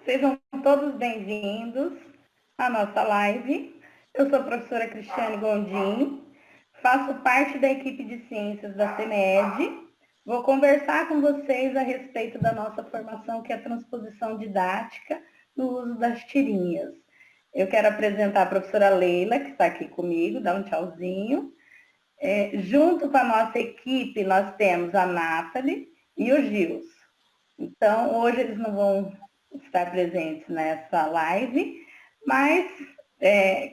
Sejam todos bem-vindos à nossa live. Eu sou a professora Cristiane Gondim, faço parte da equipe de ciências da CEMED. Vou conversar com vocês a respeito da nossa formação, que é a transposição didática no uso das tirinhas. Eu quero apresentar a professora Leila, que está aqui comigo, dá um tchauzinho. Junto com a nossa equipe, nós temos a Nathalie e o Gils. Então, hoje eles não vão estar presentes nessa live, mas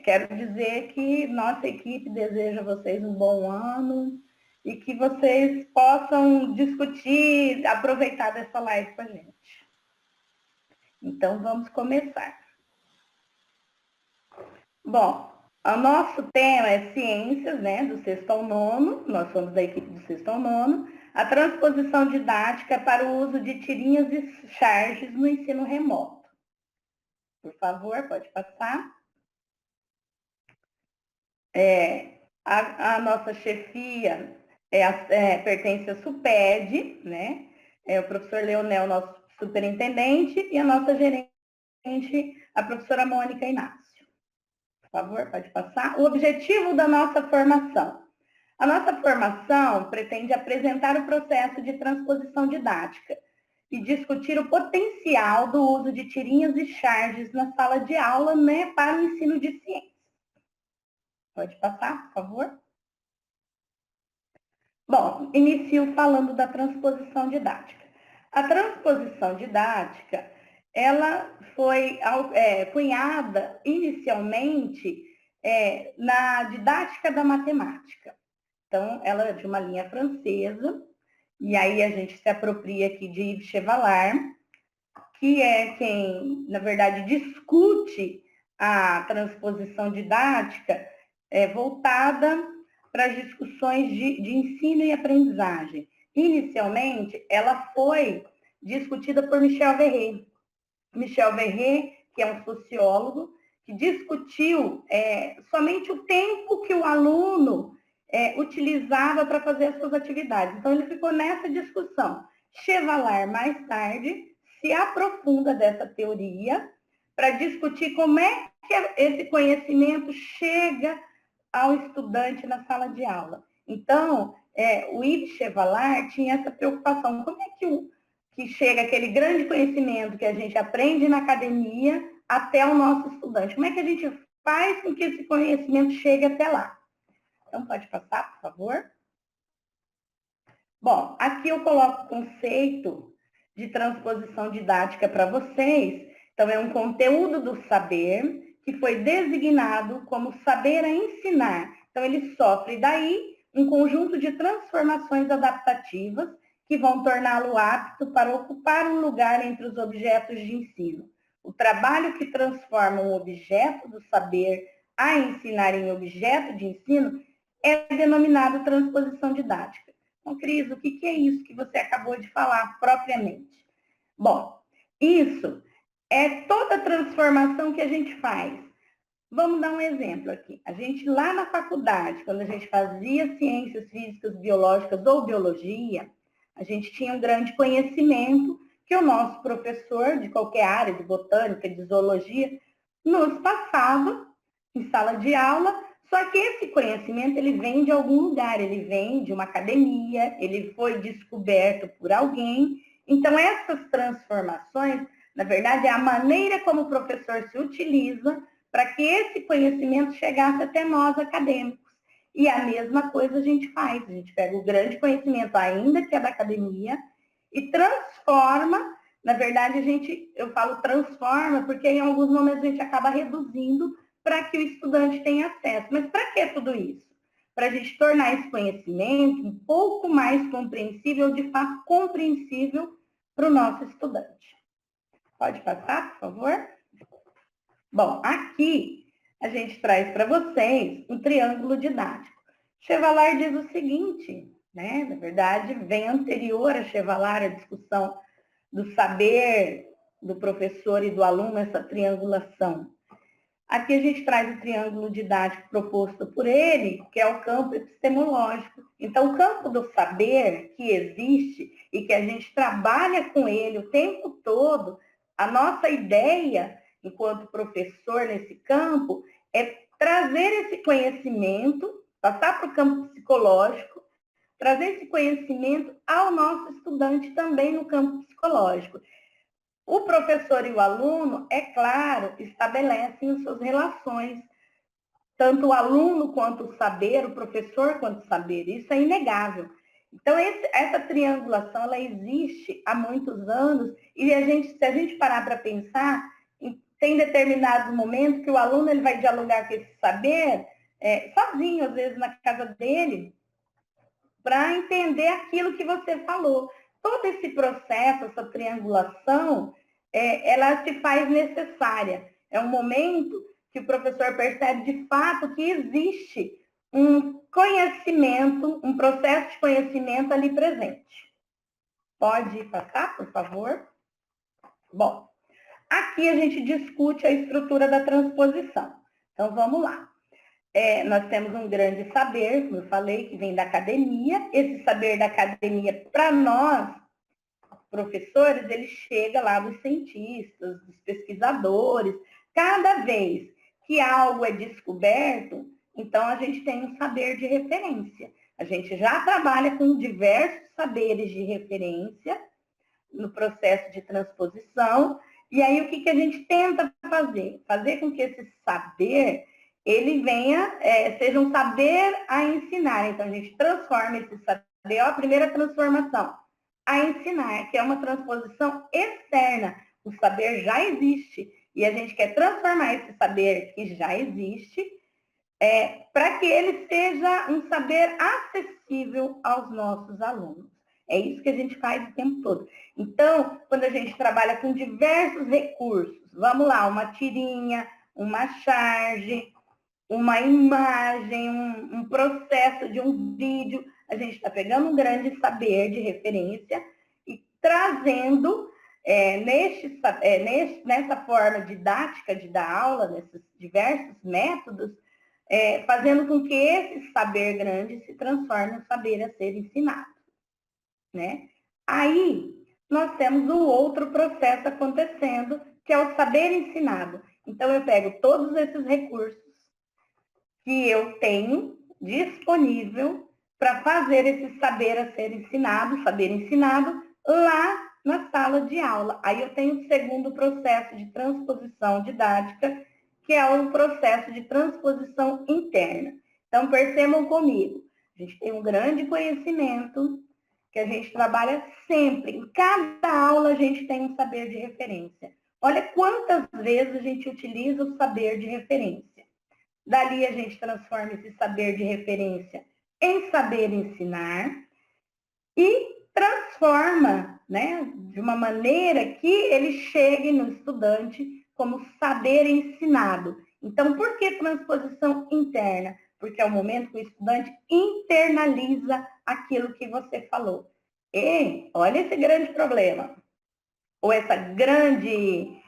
quero dizer que nossa equipe deseja a vocês um bom ano e que vocês possam discutir, aproveitar dessa live com a gente. Então, vamos começar. Bom, o nosso tema é ciências, né, do sexto ao nono, nós somos da equipe do sexto ao nono, a transposição didática para o uso de tirinhas e charges no ensino remoto. Por favor, pode passar. A nossa chefia pertence à SUPED, né? O professor Leonel, nosso superintendente, e a nossa gerente, a professora Mônica Inácio. Por favor, pode passar. O objetivo da nossa formação. A nossa formação pretende apresentar o processo de transposição didática e discutir o potencial do uso de tirinhas e charges na sala de aula, né, para o ensino de ciências. Pode passar, por favor. Bom, inicio falando da transposição didática. A transposição didática, ela foi cunhada inicialmente na didática da matemática. Então, ela é de uma linha francesa, e aí a gente se apropria aqui de Yves Chevalard, que é quem, na verdade, discute a transposição didática voltada para as discussões de ensino e aprendizagem. Inicialmente, ela foi discutida por Michel Verret. Michel Verret, que é um sociólogo, que discutiu somente o tempo que o aluno utilizava para fazer as suas atividades. Então, ele ficou nessa discussão. Chevalard, mais tarde, se aprofunda dessa teoria para discutir como é que esse conhecimento chega ao estudante na sala de aula. Então, o Yves Chevalard tinha essa preocupação. Como é que chega aquele grande conhecimento que a gente aprende na academia até o nosso estudante? Como é que a gente faz com que esse conhecimento chegue até lá? Então, pode passar, por favor. Bom, aqui eu coloco o conceito de transposição didática para vocês. Então, é um conteúdo do saber que foi designado como saber a ensinar. Então, ele sofre daí um conjunto de transformações adaptativas que vão torná-lo apto para ocupar um lugar entre os objetos de ensino. O trabalho que transforma um objeto do saber a ensinar em objeto de ensino é denominado transposição didática. Então, Cris, o que é isso que você acabou de falar propriamente? Bom, isso é toda a transformação que a gente faz. Vamos dar um exemplo aqui. A gente lá na faculdade, quando a gente fazia ciências físicas, biológicas ou biologia, a gente tinha um grande conhecimento que o nosso professor de qualquer área, de botânica, de zoologia, nos passava em sala de aula. Só que esse conhecimento, ele vem de algum lugar, ele vem de uma academia, ele foi descoberto por alguém. Então, essas transformações, na verdade, é a maneira como o professor se utiliza para que esse conhecimento chegasse até nós, acadêmicos. E a mesma coisa a gente faz, a gente pega o grande conhecimento, ainda que é da academia, e transforma, na verdade, eu falo transforma, porque em alguns momentos a gente acaba reduzindo para que o estudante tenha acesso. Mas para que tudo isso? Para a gente tornar esse conhecimento um pouco mais compreensível, de fato compreensível para o nosso estudante. Pode passar, por favor? Bom, aqui a gente traz para vocês um triângulo didático. Chevalard diz o seguinte, né? Na verdade, vem anterior a Chevalard a discussão do saber do professor e do aluno, essa triangulação. Aqui a gente traz o triângulo didático proposto por ele, que é o campo epistemológico. Então, o campo do saber que existe e que a gente trabalha com ele o tempo todo A nossa ideia, enquanto professor nesse campo, é trazer esse conhecimento, passar para o campo psicológico, trazer esse conhecimento ao nosso estudante também no campo psicológico. O professor e o aluno, é claro, estabelecem as suas relações, tanto o aluno quanto o saber, o professor quanto o saber, isso é inegável. Então, essa triangulação, ela existe há muitos anos, e se a gente parar para pensar, tem determinado momento que o aluno ele vai dialogar com esse saber sozinho, às vezes na casa dele, para entender aquilo que você falou. Todo esse processo, essa triangulação, ela se faz necessária. É um momento que o professor percebe de fato que existe um conhecimento, um processo de conhecimento ali presente. Pode passar, por favor? Bom, aqui a gente discute a estrutura da transposição. Então, vamos lá. Nós temos um grande saber, como eu falei, que vem da academia. Esse saber da academia, para nós, professores, ele chega lá dos cientistas, dos pesquisadores. Cada vez que algo é descoberto, então a gente tem um saber de referência. A gente já trabalha com diversos saberes de referência no processo de transposição. E aí, o que a gente tenta fazer? Fazer com que esse saber ele venha, seja um saber a ensinar. Então, a gente transforma esse saber, a primeira transformação, a ensinar, que é uma transposição externa. O saber já existe, e a gente quer transformar esse saber que já existe, para que ele seja um saber acessível aos nossos alunos. É isso que a gente faz o tempo todo. Então, quando a gente trabalha com diversos recursos, vamos lá, uma tirinha, uma charge, uma imagem, um processo de um vídeo, a gente está pegando um grande saber de referência e trazendo nessa forma didática de dar aula, nesses diversos métodos, fazendo com que esse saber grande se transforme em saber a ser ensinado, né? Aí, nós temos um outro processo acontecendo, que é o saber ensinado. Então, eu pego todos esses recursos que eu tenho disponível para fazer esse saber a ser ensinado, saber ensinado, lá na sala de aula. Aí eu tenho o segundo processo de transposição didática, que é o processo de transposição interna. Então, percebam comigo, a gente tem um grande conhecimento, que a gente trabalha sempre, em cada aula a gente tem um saber de referência. Olha quantas vezes a gente utiliza o saber de referência. Dali a gente transforma esse saber de referência em saber ensinar e transforma, né, de uma maneira que ele chegue no estudante como saber ensinado. Então, por que transposição interna? Porque é o momento que o estudante internaliza aquilo que você falou. E olha esse grande problema, ou esse grande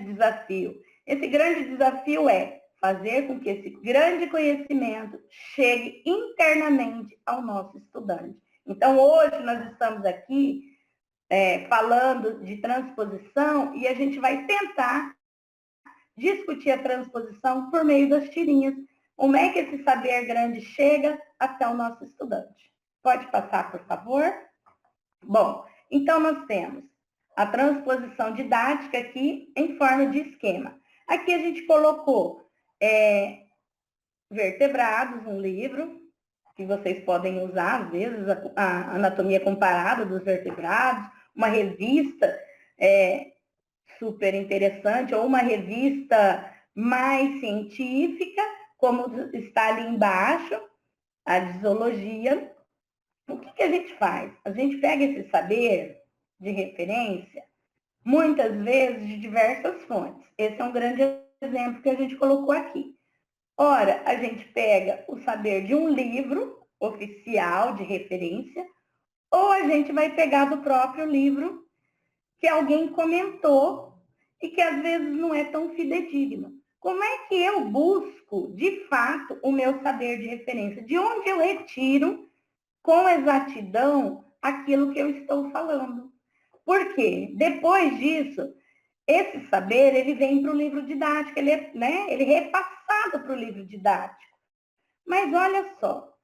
desafio. Esse grande desafio é fazer com que esse grande conhecimento chegue internamente ao nosso estudante. Então, hoje nós estamos aqui falando de transposição e a gente vai tentar discutir a transposição por meio das tirinhas. Como é que esse saber grande chega até o nosso estudante? Pode passar, por favor? Bom, então nós temos a transposição didática aqui em forma de esquema. Aqui a gente colocou vertebrados, um livro, que vocês podem usar, às vezes, a anatomia comparada dos vertebrados, uma revista super interessante, ou uma revista mais científica, como está ali embaixo, a de zoologia. O que a gente faz? A gente pega esse saber de referência, muitas vezes de diversas fontes. Esse é um grande exemplo que a gente colocou aqui. Ora, a gente pega o saber de um livro oficial de referência, ou a gente vai pegar do próprio livro que alguém comentou e que às vezes não é tão fidedigno. Como é que eu busco, de fato, o meu saber de referência? De onde eu retiro com exatidão aquilo que eu estou falando? Por quê? Depois disso, esse saber, ele vem para o livro didático, ele ele é repassado para o livro didático. Mas olha só,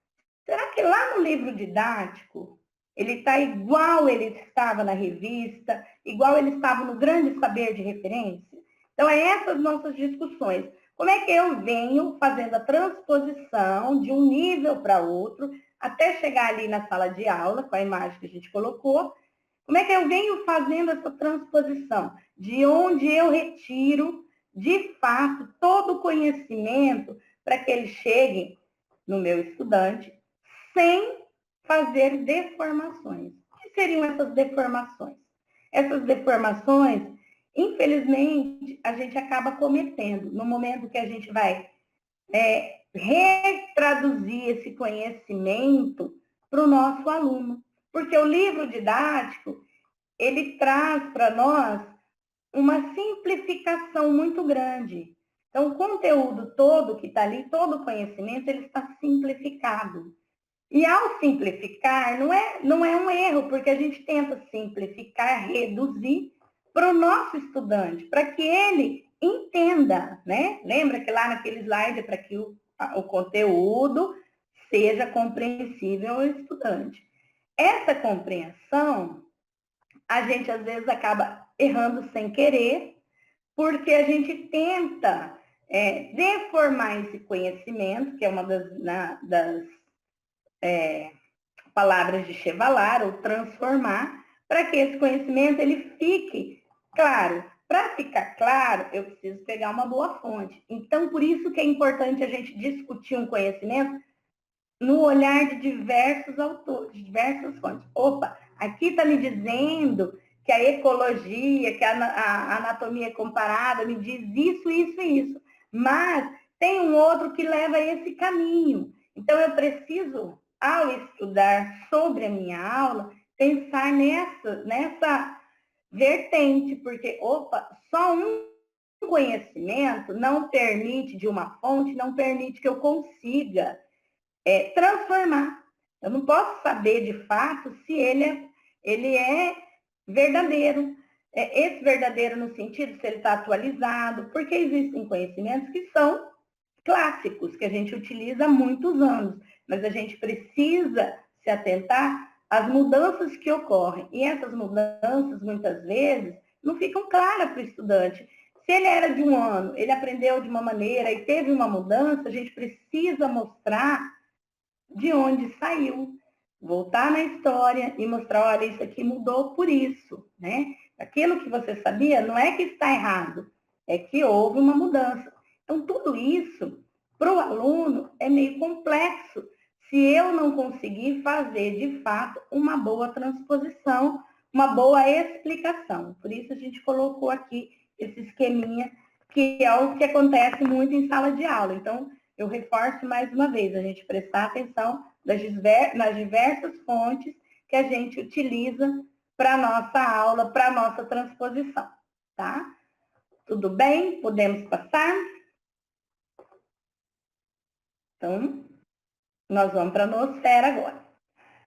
será que lá no livro didático, ele está igual ele estava na revista, igual ele estava no grande saber de referência? Então, é essas nossas discussões. Como é que eu venho fazendo a transposição de um nível para outro, até chegar ali na sala de aula, com a imagem que a gente colocou? Como é que eu venho fazendo essa transposição? De onde eu retiro, de fato, todo o conhecimento para que ele chegue no meu estudante sem fazer deformações. O que seriam essas deformações? Essas deformações, infelizmente, a gente acaba cometendo no momento que a gente vai retraduzir esse conhecimento para o nosso aluno. Porque o livro didático, ele traz para nós uma simplificação muito grande. Então, o conteúdo todo que está ali, todo o conhecimento, ele está simplificado. E ao simplificar, não é um erro, porque a gente tenta simplificar, reduzir para o nosso estudante, para que ele entenda, né? Lembra que lá naquele slide, para que o conteúdo seja compreensível ao estudante. Essa compreensão, a gente às vezes acaba errando sem querer, porque a gente tenta deformar esse conhecimento, que é uma das palavras de Chevalar, ou transformar, para que esse conhecimento ele fique claro. Para ficar claro, eu preciso pegar uma boa fonte. Então, por isso que é importante a gente discutir um conhecimento no olhar de diversos autores, diversas fontes. Opa, aqui está me dizendo que a ecologia, que a anatomia comparada me diz isso, isso e isso. Mas tem um outro que leva esse caminho. Então, eu preciso, ao estudar sobre a minha aula, pensar nessa vertente, porque, opa, só um conhecimento não permite, de uma fonte, não permite que eu consiga transformar. Eu não posso saber de fato se ele é verdadeiro. Esse verdadeiro no sentido se ele está atualizado, porque existem conhecimentos que são clássicos, que a gente utiliza há muitos anos, mas a gente precisa se atentar às mudanças que ocorrem. E essas mudanças, muitas vezes, não ficam claras para o estudante. Se ele era de um ano, ele aprendeu de uma maneira e teve uma mudança, a gente precisa mostrar de onde saiu, voltar na história e mostrar, olha, isso aqui mudou por isso, né? Aquilo que você sabia não é que está errado, é que houve uma mudança. Então, tudo isso, para o aluno, é meio complexo, se eu não conseguir fazer, de fato, uma boa transposição, uma boa explicação. Por isso, a gente colocou aqui esse esqueminha, que é o que acontece muito em sala de aula. Então, eu reforço mais uma vez, a gente prestar atenção nas diversas fontes que a gente utiliza para a nossa aula, para a nossa transposição, tá? Tudo bem? Podemos passar? Então, nós vamos para a noosfera agora.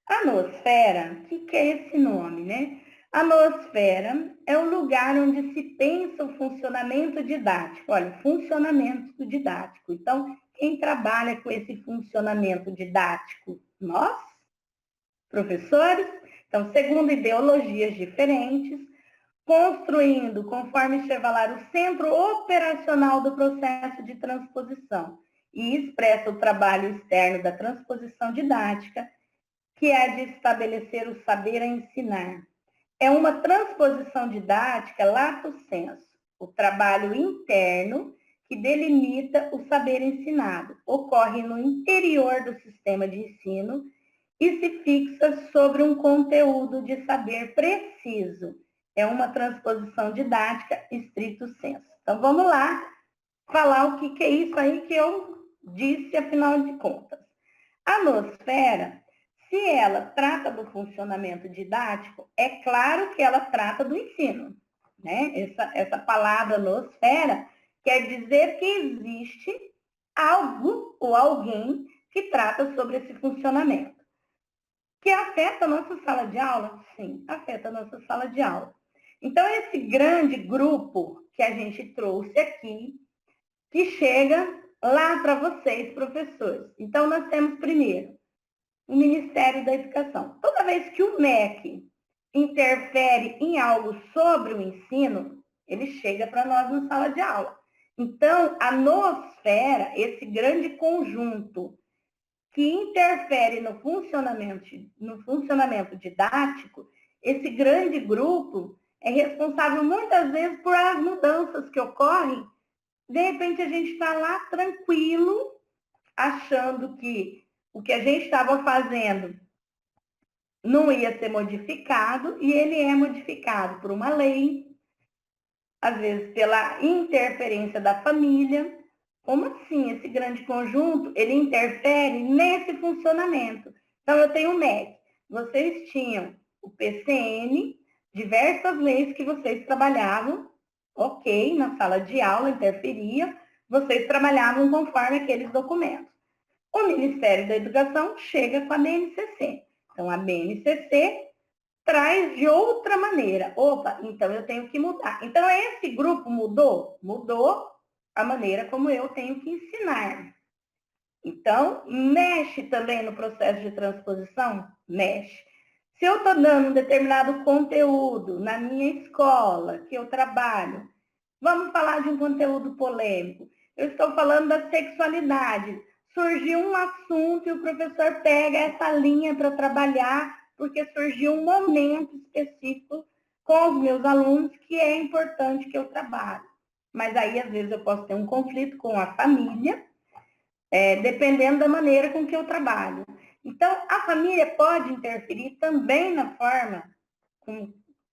A noosfera, o que é esse nome, né? A noosfera é o lugar onde se pensa o funcionamento didático. Olha, funcionamento didático. Então, quem trabalha com esse funcionamento didático? Nós, professores. Então, segundo ideologias diferentes, construindo, conforme Chevalar, o centro operacional do processo de transposição e expressa o trabalho externo da transposição didática, que é a de estabelecer o saber a ensinar. É uma transposição didática lato sensu, o trabalho interno que delimita o saber ensinado. Ocorre no interior do sistema de ensino e se fixa sobre um conteúdo de saber preciso. É uma transposição didática estrito sensu. Então, vamos lá falar o que é isso aí que eu disse, afinal de contas. A noosfera, se ela trata do funcionamento didático, é claro que ela trata do ensino, né? Essa palavra noosfera quer dizer que existe algo ou alguém que trata sobre esse funcionamento. Que afeta a nossa sala de aula? Sim, afeta a nossa sala de aula. Então, esse grande grupo que a gente trouxe aqui, que chega lá para vocês, professores. Então, nós temos primeiro o Ministério da Educação. Toda vez que o MEC interfere em algo sobre o ensino, ele chega para nós na sala de aula. Então, a noosfera, esse grande conjunto que interfere no funcionamento didático, esse grande grupo é responsável muitas vezes por as mudanças que ocorrem. De repente, a gente está lá tranquilo, achando que o que a gente estava fazendo não ia ser modificado, e ele é modificado por uma lei, às vezes pela interferência da família. Como assim? Esse grande conjunto, ele interfere nesse funcionamento. Então, eu tenho o MEC, vocês tinham o PCN, diversas leis que vocês trabalhavam, ok, na sala de aula, interferia, vocês trabalhavam conforme aqueles documentos. O Ministério da Educação chega com a BNCC. Então, a BNCC traz de outra maneira. Opa, então eu tenho que mudar. Então, esse grupo mudou? Mudou a maneira como eu tenho que ensinar. Então, mexe também no processo de transposição? Mexe. Se eu estou dando um determinado conteúdo na minha escola, que eu trabalho, vamos falar de um conteúdo polêmico. Eu estou falando da sexualidade. Surgiu um assunto e o professor pega essa linha para trabalhar, porque surgiu um momento específico com os meus alunos que é importante que eu trabalhe. Mas aí, às vezes, eu posso ter um conflito com a família, dependendo da maneira com que eu trabalho. Então, a família pode interferir também na forma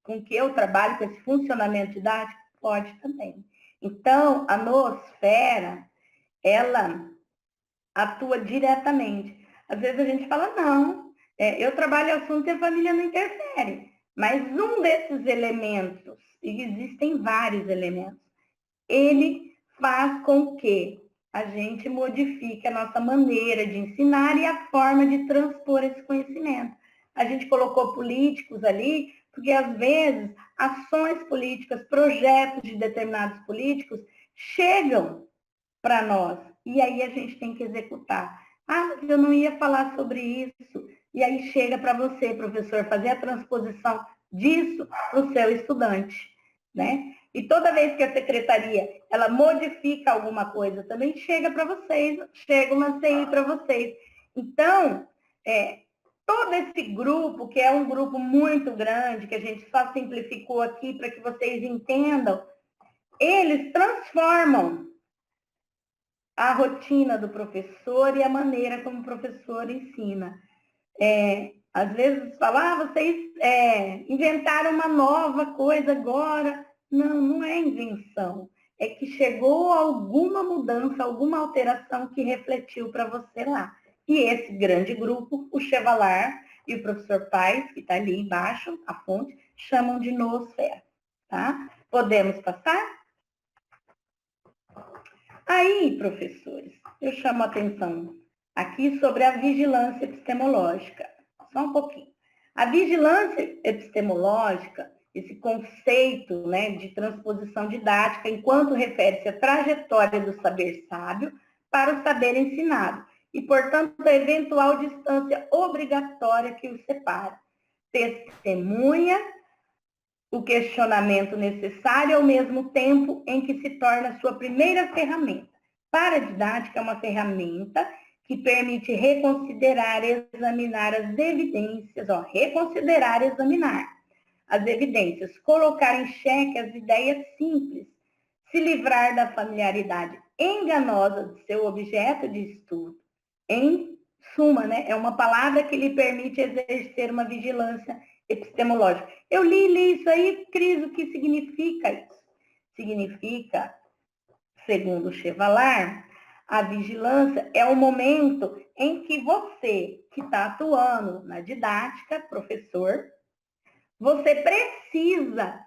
com que eu trabalho, com esse funcionamento didático? Pode também. Então, a noosfera, ela atua diretamente. Às vezes a gente fala, não, eu trabalho assunto e a família não interfere. Mas um desses elementos, e existem vários elementos, ele faz com que a gente modifique a nossa maneira de ensinar e a forma de transpor esse conhecimento. A gente colocou políticos ali, porque às vezes ações políticas, projetos de determinados políticos chegam para nós, e aí a gente tem que executar. Ah, mas eu não ia falar sobre isso. E aí chega para você, professor, fazer a transposição disso para o seu estudante, né? E toda vez que a secretaria ela modifica alguma coisa, também chega para vocês, chega uma CI para vocês. Então, todo esse grupo, que é um grupo muito grande, que a gente só simplificou aqui para que vocês entendam, eles transformam a rotina do professor e a maneira como o professor ensina. Às vezes falar, vocês inventaram uma nova coisa agora. Não, não é invenção. É que chegou alguma mudança, alguma alteração que refletiu para você lá. E esse grande grupo, o Chevalar e o professor Paes, que está ali embaixo, a fonte, chamam de noosfera. Tá? Podemos passar? Aí, professores, eu chamo a atenção aqui sobre a vigilância epistemológica. Só um pouquinho. A vigilância epistemológica, esse conceito, né, de transposição didática, enquanto refere-se à trajetória do saber sábio para o saber ensinado, e, portanto, a eventual distância obrigatória que os separa. Testemunha o questionamento necessário ao mesmo tempo em que se torna sua primeira ferramenta. Para a didática, é uma ferramenta que permite reconsiderar e examinar as evidências, reconsiderar e examinar as evidências, colocar em xeque as ideias simples, se livrar da familiaridade enganosa de seu objeto de estudo. Em suma, né, é uma palavra que lhe permite exercer uma vigilância epistemológica. Eu li isso aí, Cris, o que significa isso? Significa, segundo Chevalar, a vigilância é o momento em que você, que está atuando na didática, professor, você precisa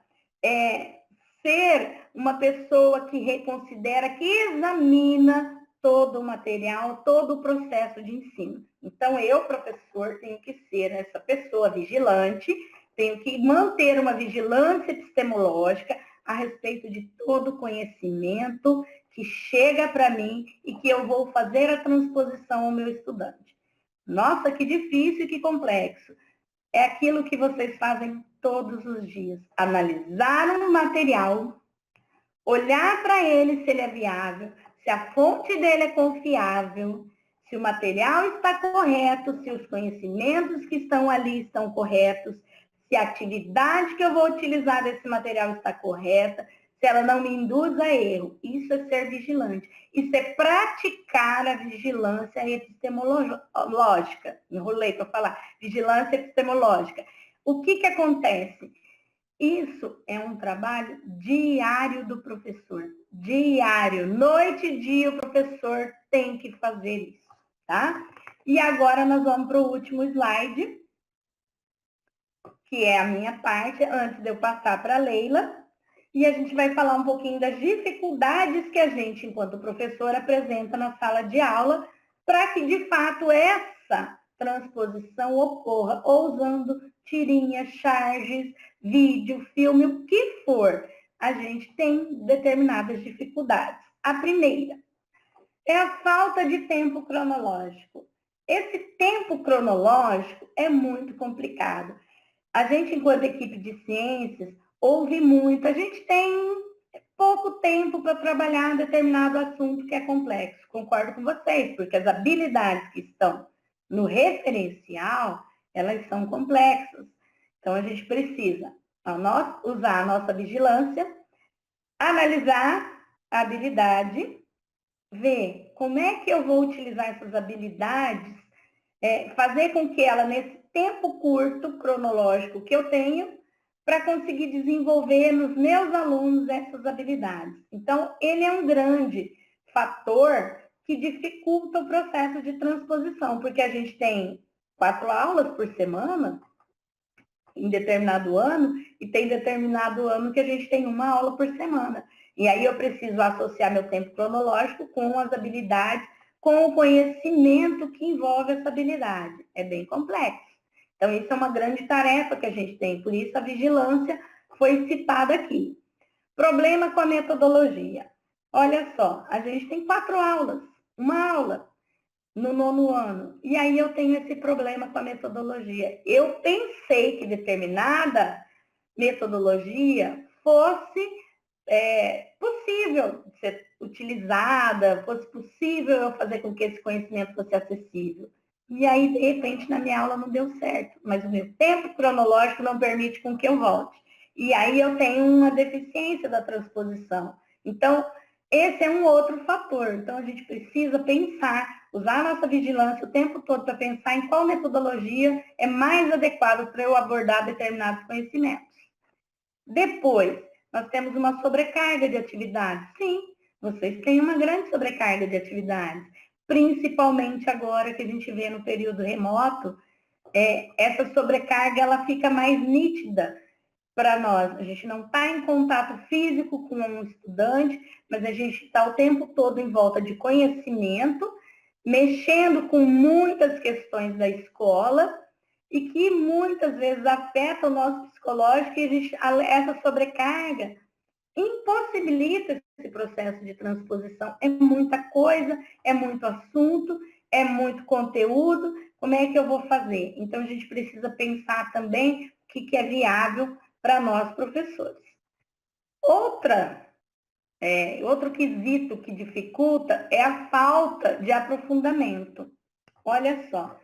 ser uma pessoa que reconsidera, que examina todo o material, todo o processo de ensino. Então, eu, professor, tenho que ser essa pessoa vigilante tenho que manter uma vigilância epistemológica a respeito de todo o conhecimento que chega para mim e que eu vou fazer a transposição ao meu estudante. Nossa, que difícil e que complexo. É aquilo que vocês fazem todos os dias. Analisar um material, olhar para ele se ele é viável, se a fonte dele é confiável, se o material está correto, se os conhecimentos que estão ali estão corretos, se a atividade que eu vou utilizar desse material está correta, se ela não me induz a erro. Isso é ser vigilante. Isso é praticar a vigilância epistemológica. Enrolei para falar. Vigilância epistemológica. O que acontece? Isso é um trabalho diário do professor. Diário. Noite e dia o professor tem que fazer isso, tá? E agora nós vamos para o último slide, que é a minha parte, antes de eu passar para a Leila. E a gente vai falar um pouquinho das dificuldades que a gente, enquanto professor, apresenta na sala de aula, para que, de fato, essa transposição ocorra, ou usando tirinhas, charges, vídeo, filme, o que for. A gente tem determinadas dificuldades. A primeira é a falta de tempo cronológico. Esse tempo cronológico é muito complicado. A gente, enquanto equipe de ciências, ouve muito. A gente tem pouco tempo para trabalhar determinado assunto que é complexo. Concordo com vocês, porque as habilidades que estão no referencial, elas são complexas. Então, a gente precisa usar a nossa vigilância, analisar a habilidade, ver como é que eu vou utilizar essas habilidades, fazer com que ela, nesse tempo curto cronológico que eu tenho, para conseguir desenvolver nos meus alunos essas habilidades. Então, ele é um grande fator que dificulta o processo de transposição, porque a gente tem 4 aulas por semana, em determinado ano, e tem determinado ano que a gente tem 1 aula por semana. E aí eu preciso associar meu tempo cronológico com as habilidades, com o conhecimento que envolve essa habilidade. É bem complexo. Então, isso é uma grande tarefa que a gente tem, por isso a vigilância foi citada aqui. Problema com a metodologia. Olha só, a gente tem 4 aulas, 1 aula no 9º ano, e aí eu tenho esse problema com a metodologia. Eu pensei que determinada metodologia fosse possível ser utilizada, fosse possível eu fazer com que esse conhecimento fosse acessível. E aí, de repente, na minha aula não deu certo, mas o meu tempo cronológico não permite com que eu volte. E aí eu tenho uma deficiência da transposição. Então, esse é um outro fator. Então, a gente precisa pensar, usar a nossa vigilância o tempo todo para pensar em qual metodologia é mais adequada para eu abordar determinados conhecimentos. Depois, nós temos uma sobrecarga de atividades. Sim, vocês têm uma grande sobrecarga de atividades. Principalmente agora que a gente vê no período remoto, essa sobrecarga ela fica mais nítida para nós. A gente não está em contato físico com um estudante, mas a gente está o tempo todo em volta de conhecimento, mexendo com muitas questões da escola e que muitas vezes afetam o nosso psicológico e essa sobrecarga impossibilita esse processo de transposição. É muita coisa, é muito assunto, é muito conteúdo, como é que eu vou fazer? Então, a gente precisa pensar também o que é viável para nós, professores. Outro quesito que dificulta é a falta de aprofundamento. Olha só,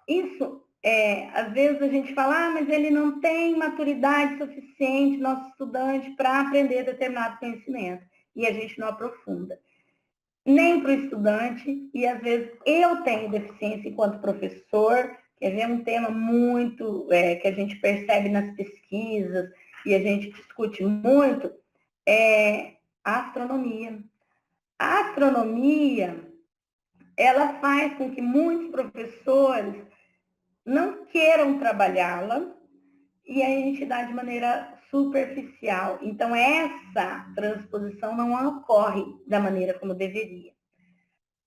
isso, às vezes a gente fala, mas ele não tem maturidade suficiente, nosso estudante, para aprender determinado conhecimento. E a gente não aprofunda. Nem para o estudante, e às vezes eu tenho deficiência enquanto professor, que é um tema muito, que a gente percebe nas pesquisas, e a gente discute muito, é a astronomia. A astronomia, ela faz com que muitos professores não queiram trabalhá-la e a gente dá de maneira superficial. Então, essa transposição não ocorre da maneira como deveria.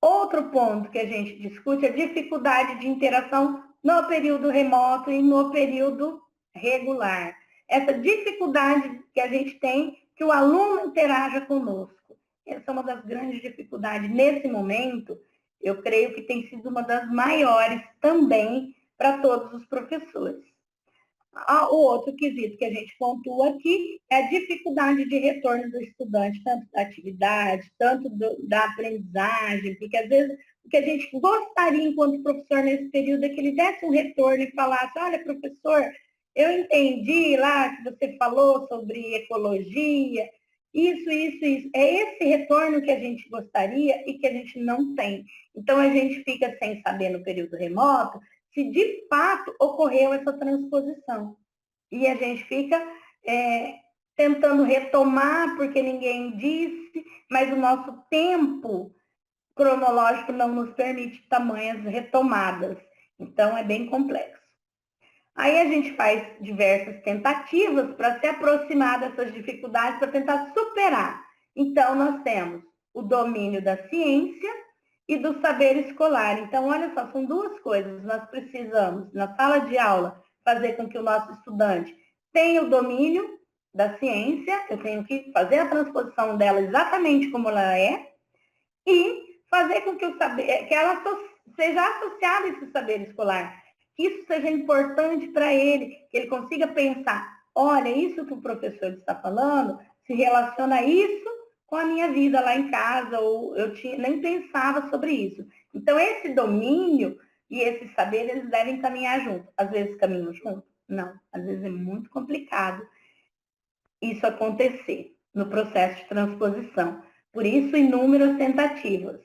Outro ponto que a gente discute é a dificuldade de interação no período remoto e no período regular. Essa dificuldade que a gente tem que o aluno interaja conosco. Essa é uma das grandes dificuldades. Nesse momento, eu creio que tem sido uma das maiores também para todos os professores. O outro quesito que a gente pontua aqui é a dificuldade de retorno do estudante, tanto da atividade, tanto da aprendizagem, porque às vezes o que a gente gostaria enquanto professor nesse período é que ele desse um retorno e falasse, olha, professor, eu entendi lá que você falou sobre ecologia, isso. É esse retorno que a gente gostaria e que a gente não tem. Então, a gente fica sem saber no período remoto se de fato ocorreu essa transposição. E a gente fica tentando retomar, porque ninguém disse, mas o nosso tempo cronológico não nos permite tamanhas retomadas. Então, é bem complexo. Aí a gente faz diversas tentativas para se aproximar dessas dificuldades, para tentar superar. Então, nós temos o domínio da ciência e do saber escolar. Então, olha só, são duas coisas. Nós precisamos, na sala de aula, fazer com que o nosso estudante tenha o domínio da ciência, eu tenho que fazer a transposição dela exatamente como ela é, e fazer com que o saber, que ela seja associada a esse saber escolar, que isso seja importante para ele, que ele consiga pensar, olha, isso que o professor está falando se relaciona a isso com a minha vida lá em casa, ou eu nem pensava sobre isso. Então, esse domínio e esse saber, eles devem caminhar junto. Às vezes caminham junto? Não. Às vezes é muito complicado isso acontecer no processo de transposição. Por isso, inúmeras tentativas.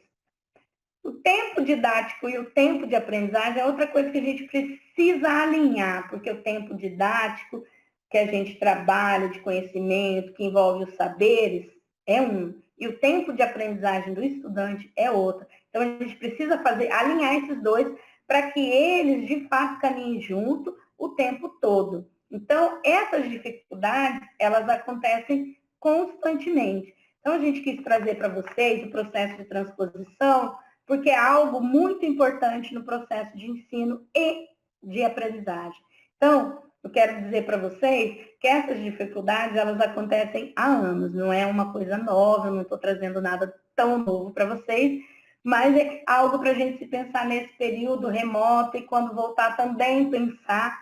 O tempo didático e o tempo de aprendizagem é outra coisa que a gente precisa alinhar, porque o tempo didático que a gente trabalha de conhecimento, que envolve os saberes, é um. E o tempo de aprendizagem do estudante é outro. Então, a gente precisa alinhar esses dois para que eles, de fato, caminhem junto o tempo todo. Então, essas dificuldades, elas acontecem constantemente. Então, a gente quis trazer para vocês o processo de transposição, porque é algo muito importante no processo de ensino e de aprendizagem. Então, eu quero dizer para vocês que essas dificuldades, elas acontecem há anos, não é uma coisa nova, eu não estou trazendo nada tão novo para vocês, mas é algo para a gente se pensar nesse período remoto e quando voltar também pensar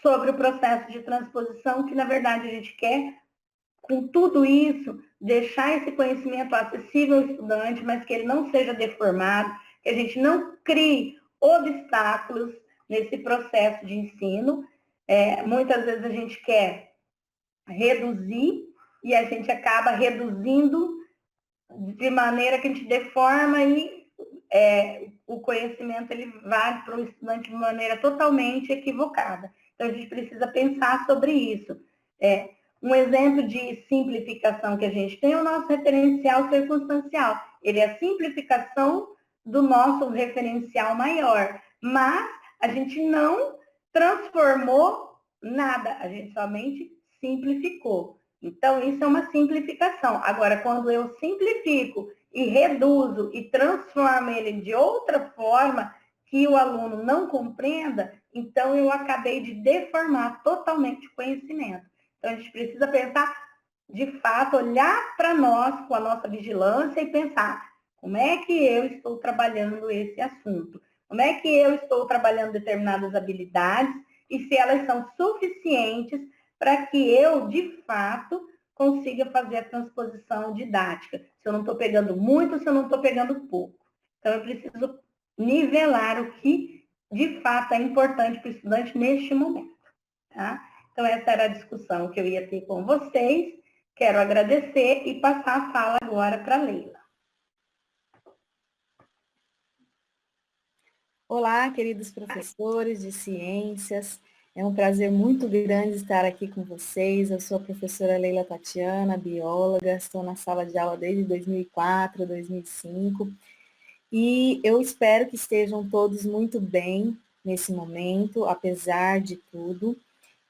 sobre o processo de transposição, que na verdade a gente quer, com tudo isso, deixar esse conhecimento acessível ao estudante, mas que ele não seja deformado, que a gente não crie obstáculos nesse processo de ensino. Muitas vezes a gente quer reduzir e a gente acaba reduzindo de maneira que a gente deforma e o conhecimento ele vai para o estudante de maneira totalmente equivocada. Então, a gente precisa pensar sobre isso. Um exemplo de simplificação que a gente tem é o nosso referencial circunstancial. Ele é a simplificação do nosso referencial maior, mas a gente não transformou nada, a gente somente simplificou. Então, isso é uma simplificação. Agora, quando eu simplifico e reduzo e transformo ele de outra forma que o aluno não compreenda, então eu acabei de deformar totalmente o conhecimento. Então, a gente precisa pensar, de fato, olhar para nós com a nossa vigilância e pensar como é que eu estou trabalhando esse assunto, como é que eu estou trabalhando determinadas habilidades e se elas são suficientes para que eu, de fato, consiga fazer a transposição didática. Se eu não estou pegando muito, se eu não estou pegando pouco. Então, eu preciso nivelar o que, de fato, é importante para o estudante neste momento. Tá? Então, essa era a discussão que eu ia ter com vocês. Quero agradecer e passar a fala agora para a Leila. Olá, queridos professores de ciências. É um prazer muito grande estar aqui com vocês. Eu sou a professora Leila Tatiana, bióloga. Estou na sala de aula desde 2004, 2005. E eu espero que estejam todos muito bem nesse momento, apesar de tudo.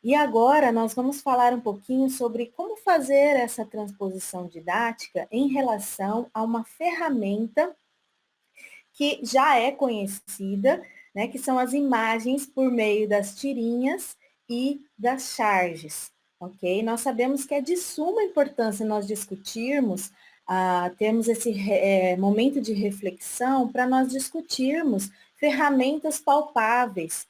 E agora nós vamos falar um pouquinho sobre como fazer essa transposição didática em relação a uma ferramenta que já é conhecida, né, que são as imagens por meio das tirinhas e das charges, ok? Nós sabemos que é de suma importância nós discutirmos, termos esse momento de reflexão para nós discutirmos ferramentas palpáveis,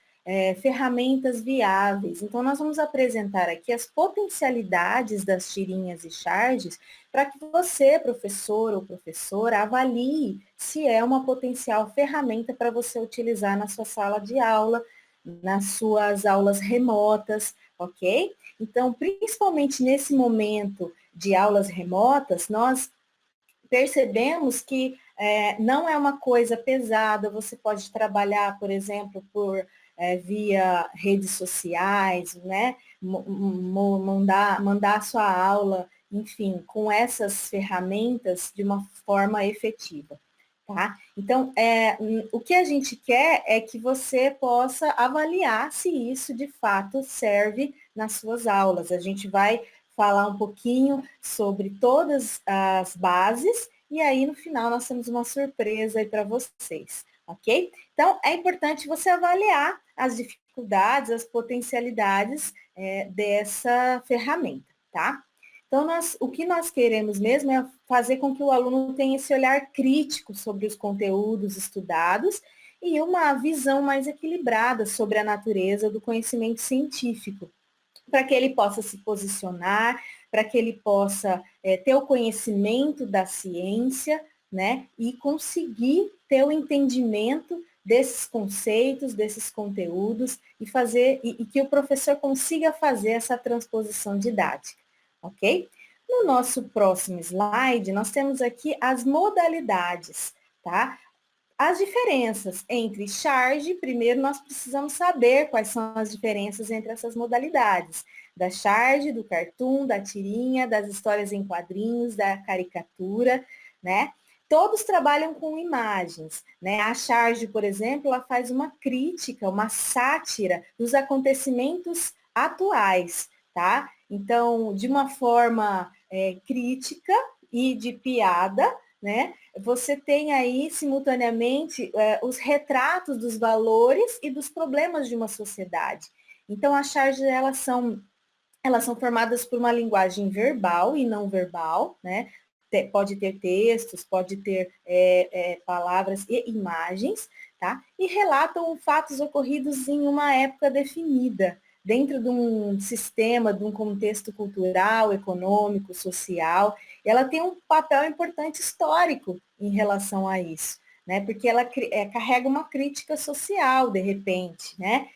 ferramentas viáveis. Então, nós vamos apresentar aqui as potencialidades das tirinhas e charges para que você, professor ou professora, avalie se é uma potencial ferramenta para você utilizar na sua sala de aula, nas suas aulas remotas, ok? Então, principalmente nesse momento de aulas remotas, nós percebemos que não é uma coisa pesada, você pode trabalhar, por exemplo, via redes sociais, né? Mandar a sua aula, enfim, com essas ferramentas de uma forma efetiva. Tá? Então, o que a gente quer é que você possa avaliar se isso de fato serve nas suas aulas. A gente vai falar um pouquinho sobre todas as bases e aí no final nós temos uma surpresa aí para vocês, ok? Então, é importante você avaliar as dificuldades, as potencialidades dessa ferramenta, tá? Então, o que nós queremos mesmo é fazer com que o aluno tenha esse olhar crítico sobre os conteúdos estudados e uma visão mais equilibrada sobre a natureza do conhecimento científico, para que ele possa se posicionar, para que ele possa ter o conhecimento da ciência, né, e conseguir ter o entendimento desses conceitos, desses conteúdos e que o professor consiga fazer essa transposição didática, ok? No nosso próximo slide, nós temos aqui as modalidades, tá? As diferenças entre charge, primeiro nós precisamos saber quais são as diferenças entre essas modalidades. Da charge, do cartoon, da tirinha, das histórias em quadrinhos, da caricatura, né? Todos trabalham com imagens, né? A charge, por exemplo, ela faz uma crítica, uma sátira dos acontecimentos atuais, tá? Então, de uma forma crítica e de piada, né? Você tem aí, simultaneamente, os retratos dos valores e dos problemas de uma sociedade. Então, as charges, elas são formadas por uma linguagem verbal e não verbal, né? Pode ter textos, pode ter palavras e imagens, tá? E relatam fatos ocorridos em uma época definida, dentro de um sistema, de um contexto cultural, econômico, social. E ela tem um papel importante histórico em relação a isso, né? Porque ela carrega uma crítica social, de repente, né?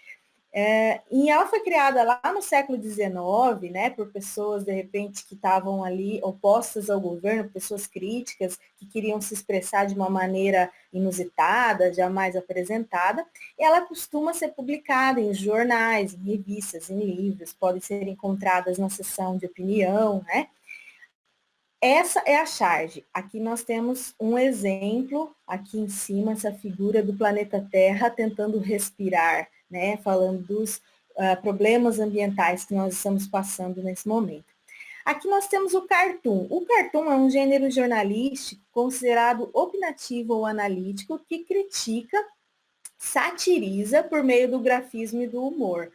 E ela foi criada lá no século XIX, né, por pessoas, de repente, que estavam ali opostas ao governo, pessoas críticas, que queriam se expressar de uma maneira inusitada, jamais apresentada, e ela costuma ser publicada em jornais, em revistas, em livros, podem ser encontradas na seção de opinião, né? Essa é a charge. Aqui nós temos um exemplo, aqui em cima, essa figura do planeta Terra tentando respirar, né? Falando dos problemas ambientais que nós estamos passando nesse momento. Aqui nós temos o cartoon. O cartoon é um gênero jornalístico considerado opinativo ou analítico que critica, satiriza por meio do grafismo e do humor.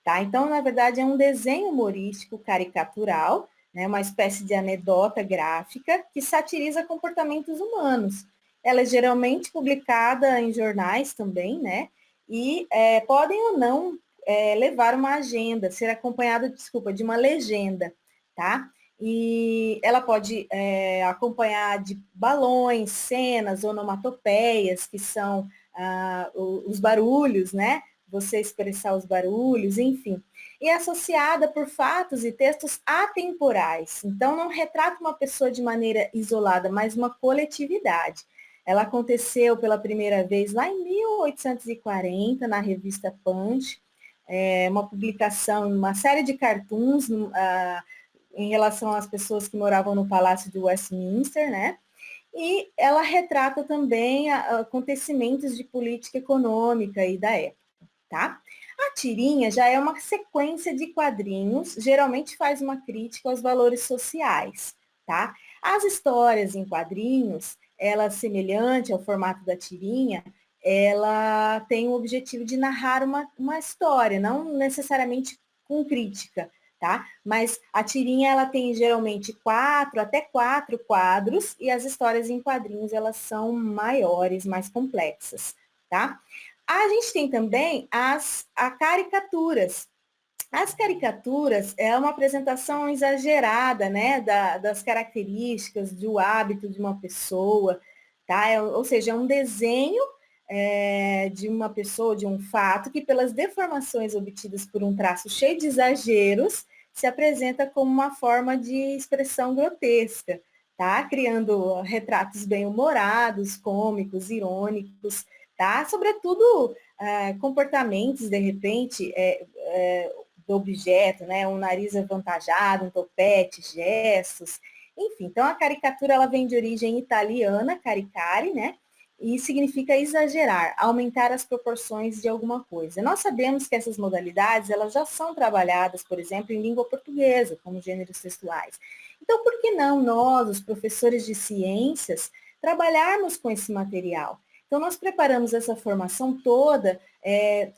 Tá? Então, na verdade, é um desenho humorístico caricatural, né, uma espécie de anedota gráfica que satiriza comportamentos humanos. Ela é geralmente publicada em jornais também, né? E podem ou não levar uma agenda, ser acompanhada, desculpa, de uma legenda, tá? E ela pode acompanhar de balões, cenas, onomatopeias, que são os barulhos, né? Você expressar os barulhos, enfim. E é associada por fatos e textos atemporais. Então, não retrata uma pessoa de maneira isolada, mas uma coletividade. Ela aconteceu pela primeira vez lá em 1840, na revista Punch, uma publicação, uma série de cartoons em relação às pessoas que moravam no Palácio de Westminster, né? E ela retrata também acontecimentos de política econômica e da época, tá? A tirinha já é uma sequência de quadrinhos, geralmente faz uma crítica aos valores sociais, tá? As histórias em quadrinhos, ela semelhante ao formato da tirinha, ela tem o objetivo de narrar uma história, não necessariamente com crítica, tá? Mas a tirinha, ela tem geralmente 4, até 4 quadros, e as histórias em quadrinhos, elas são maiores, mais complexas, tá? A gente tem também as caricaturas. As caricaturas é uma apresentação exagerada, né, das características, do hábito de uma pessoa, tá? Ou seja, é um desenho de uma pessoa, de um fato, que pelas deformações obtidas por um traço cheio de exageros, se apresenta como uma forma de expressão grotesca, tá? Criando retratos bem-humorados, cômicos, irônicos, tá? Sobretudo, comportamentos, de repente, do objeto, né? Um nariz avantajado, um topete, gestos, enfim. Então, a caricatura, ela vem de origem italiana, caricare, né? E significa exagerar, aumentar as proporções de alguma coisa. Nós sabemos que essas modalidades, elas já são trabalhadas, por exemplo, em língua portuguesa, como gêneros textuais. Então, por que não nós, os professores de ciências, trabalharmos com esse material? Então, nós preparamos essa formação toda,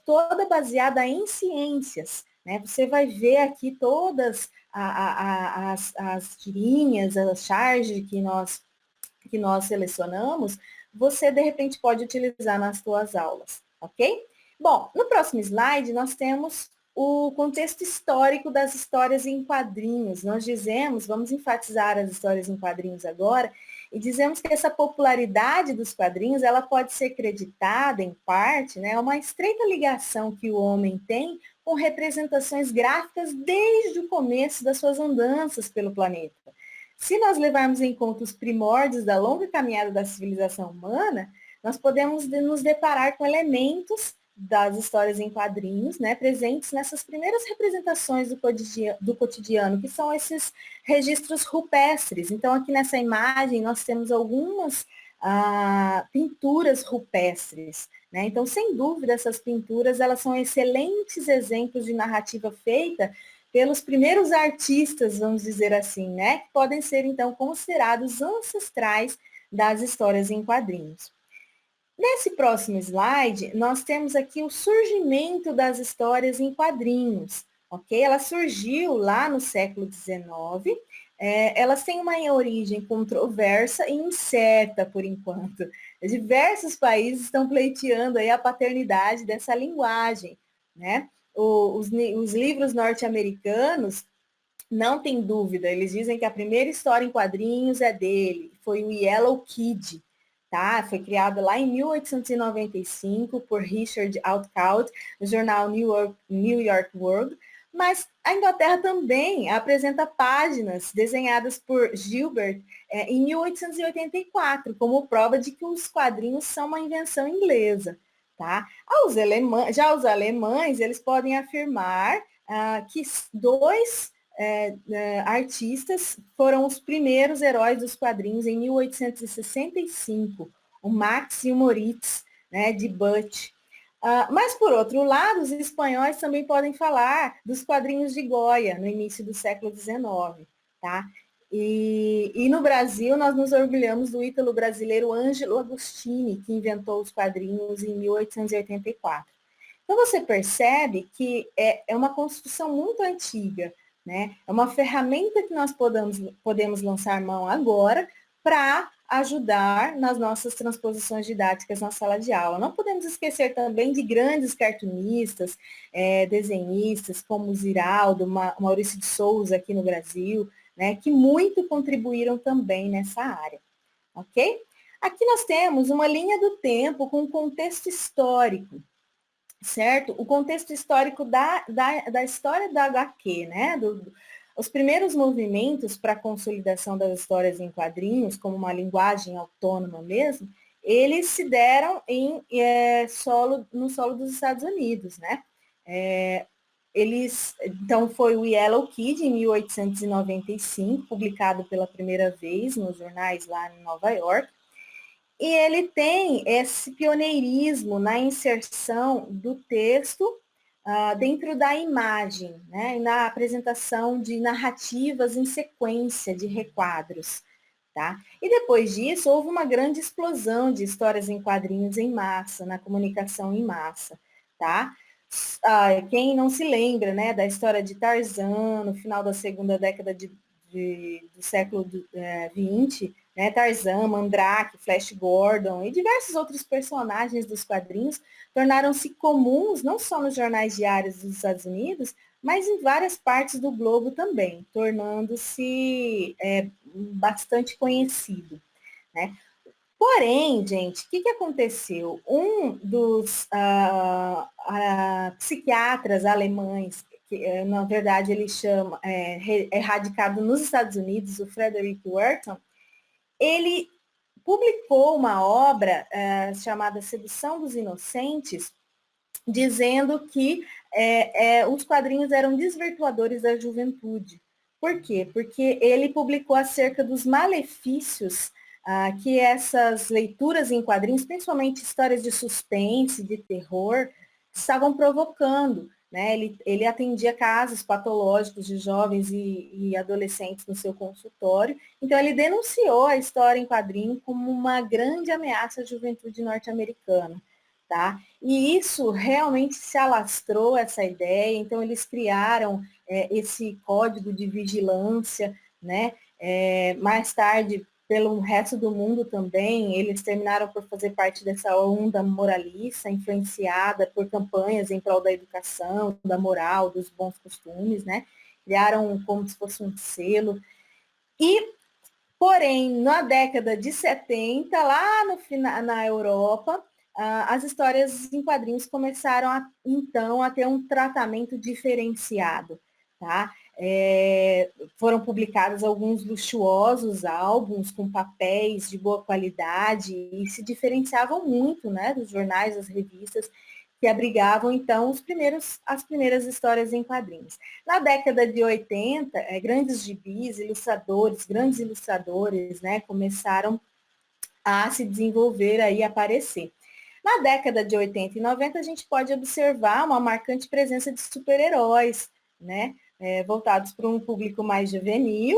toda baseada em ciências, né? Você vai ver aqui todas as tirinhas, as charges que nós selecionamos, você, de repente, pode utilizar nas suas aulas, ok? Bom, no próximo slide, nós temos o contexto histórico das histórias em quadrinhos. Nós dizemos, vamos enfatizar as histórias em quadrinhos agora, e dizemos que essa popularidade dos quadrinhos, ela pode ser creditada, em parte, né, a uma estreita ligação que o homem tem com representações gráficas desde o começo das suas andanças pelo planeta. Se nós levarmos em conta os primórdios da longa caminhada da civilização humana, nós podemos nos deparar com elementos das histórias em quadrinhos, né, presentes nessas primeiras representações do cotidiano, que são esses registros rupestres. Então, aqui nessa imagem, nós temos algumas pinturas rupestres, né? Então, sem dúvida, essas pinturas, elas são excelentes exemplos de narrativa feita pelos primeiros artistas, vamos dizer assim, né? Que podem ser, então, considerados ancestrais das histórias em quadrinhos. Nesse próximo slide, nós temos aqui o surgimento das histórias em quadrinhos, ok? Ela surgiu lá no século XIX, elas têm uma origem controversa e incerta, por enquanto. Diversos países estão pleiteando aí a paternidade dessa linguagem, né? Os livros norte-americanos, não tem dúvida, eles dizem que a primeira história em quadrinhos é dele, foi o Yellow Kid, tá? Foi criado lá em 1895 por Richard Outcault, no jornal New York World, mas a Inglaterra também apresenta páginas desenhadas por Gilbert em 1884, como prova de que os quadrinhos são uma invenção inglesa, tá? Já os alemães, eles podem afirmar que dois artistas foram os primeiros heróis dos quadrinhos em 1865, o Max e o Moritz, né, de Butch. Mas, por outro lado, os espanhóis também podem falar dos quadrinhos de Goya, no início do século XIX, tá? E no Brasil, nós nos orgulhamos do ítalo brasileiro Ângelo Agostini, que inventou os quadrinhos em 1884. Então, você percebe que é uma construção muito antiga, né? É uma ferramenta que nós podemos lançar mão agora para ajudar nas nossas transposições didáticas na sala de aula. Não podemos esquecer também de grandes cartunistas, desenhistas, como Ziraldo, Maurício de Souza aqui no Brasil, né, que muito contribuíram também nessa área, ok? Aqui nós temos uma linha do tempo com contexto histórico, certo? O contexto histórico da história da HQ, né? Os primeiros movimentos para a consolidação das histórias em quadrinhos, como uma linguagem autônoma mesmo, eles se deram no solo dos Estados Unidos, né? Então, foi o Yellow Kid, em 1895, publicado pela primeira vez nos jornais lá em Nova York. E ele tem esse pioneirismo na inserção do texto dentro da imagem, né? Na apresentação de narrativas em sequência de requadros. Tá? E depois disso, houve uma grande explosão de histórias em quadrinhos em massa, na comunicação em massa. Tá? Quem não se lembra, né, da história de Tarzan, no final da segunda década do século XX, né, Tarzan, Mandrake, Flash Gordon e diversos outros personagens dos quadrinhos tornaram-se comuns não só nos jornais diários dos Estados Unidos, mas em várias partes do globo também, tornando-se bastante conhecido, né? Porém, gente, o que aconteceu? Um dos psiquiatras alemães, que na verdade ele chama, é radicado nos Estados Unidos, o Frederick Wertham, ele publicou uma obra chamada Sedução dos Inocentes, dizendo que os quadrinhos eram desvirtuadores da juventude. Por quê? Porque ele publicou acerca dos malefícios que essas leituras em quadrinhos, principalmente histórias de suspense, de terror, estavam provocando. Né? Ele atendia casos patológicos de jovens e adolescentes no seu consultório. Então, ele denunciou a história em quadrinho como uma grande ameaça à juventude norte-americana. Tá? E isso realmente se alastrou, essa ideia, então eles criaram esse código de vigilância, né? Mais tarde, pelo resto do mundo também, eles terminaram por fazer parte dessa onda moralista, influenciada por campanhas em prol da educação, da moral, dos bons costumes, né? Criaram como se fosse um selo. E, porém, na década de 70, lá no final, na Europa, as histórias em quadrinhos começaram, então, a ter um tratamento diferenciado. Tá? Foram publicados alguns luxuosos álbuns com papéis de boa qualidade e se diferenciavam muito, né, dos jornais, das revistas, que abrigavam, então, as primeiras histórias em quadrinhos. Na década de 80, grandes gibis, grandes ilustradores, né, começaram a se desenvolver e aparecer. Na década de 80 e 90, a gente pode observar uma marcante presença de super-heróis, né, voltados para um público mais juvenil,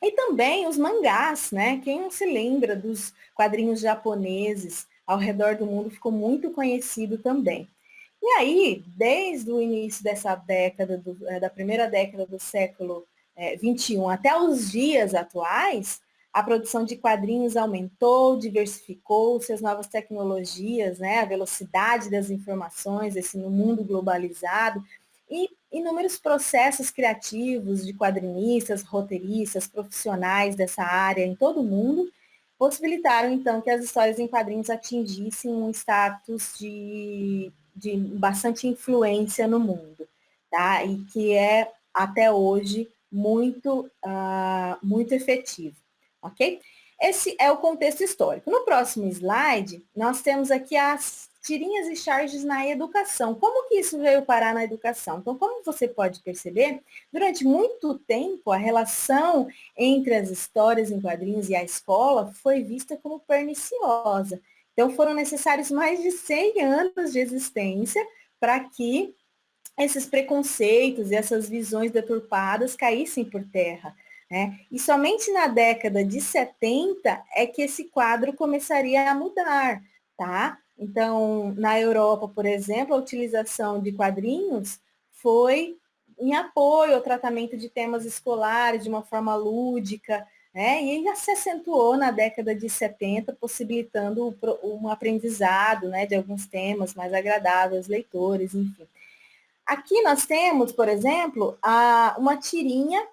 e também os mangás, né? Quem não se lembra dos quadrinhos japoneses ao redor do mundo ficou muito conhecido também. E aí, desde o início dessa década, da primeira década do século XXI até os dias atuais, a produção de quadrinhos aumentou, diversificou-se, as novas tecnologias, né, a velocidade das informações, esse no mundo globalizado, e inúmeros processos criativos de quadrinistas, roteiristas, profissionais dessa área em todo o mundo, possibilitaram, então, que as histórias em quadrinhos atingissem um status de bastante influência no mundo, tá? E que é, até hoje, muito efetivo, ok? Esse é o contexto histórico. No próximo slide, nós temos aqui as tirinhas e charges na educação. Como que isso veio parar na educação? Então, como você pode perceber, durante muito tempo, a relação entre as histórias em quadrinhos e a escola foi vista como perniciosa. Então, foram necessários mais de 100 anos de existência para que esses preconceitos e essas visões deturpadas caíssem por terra. Né? E somente na década de 70 é que esse quadro começaria a mudar. Tá? Então, na Europa, por exemplo, a utilização de quadrinhos foi em apoio ao tratamento de temas escolares de uma forma lúdica, né? E já se acentuou na década de 70, possibilitando um aprendizado, né, de alguns temas mais agradáveis aos leitores, enfim. Aqui nós temos, por exemplo, uma tirinha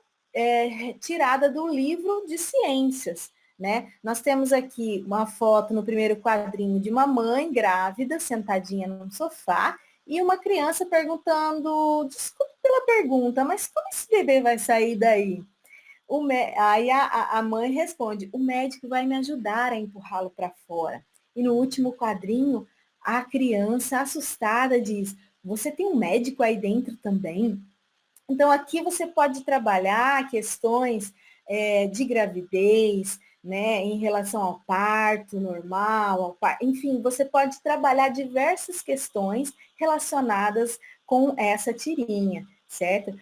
tirada do livro de ciências. Né? Nós temos aqui uma foto no primeiro quadrinho de uma mãe grávida, sentadinha num sofá, e uma criança perguntando, desculpe pela pergunta, mas como esse bebê vai sair daí? Aí a mãe responde, o médico vai me ajudar a empurrá-lo para fora. E no último quadrinho, a criança assustada diz, você tem um médico aí dentro também? Então, aqui você pode trabalhar questões de gravidez, né, em relação ao parto normal, enfim, você pode trabalhar diversas questões relacionadas com essa tirinha, certo?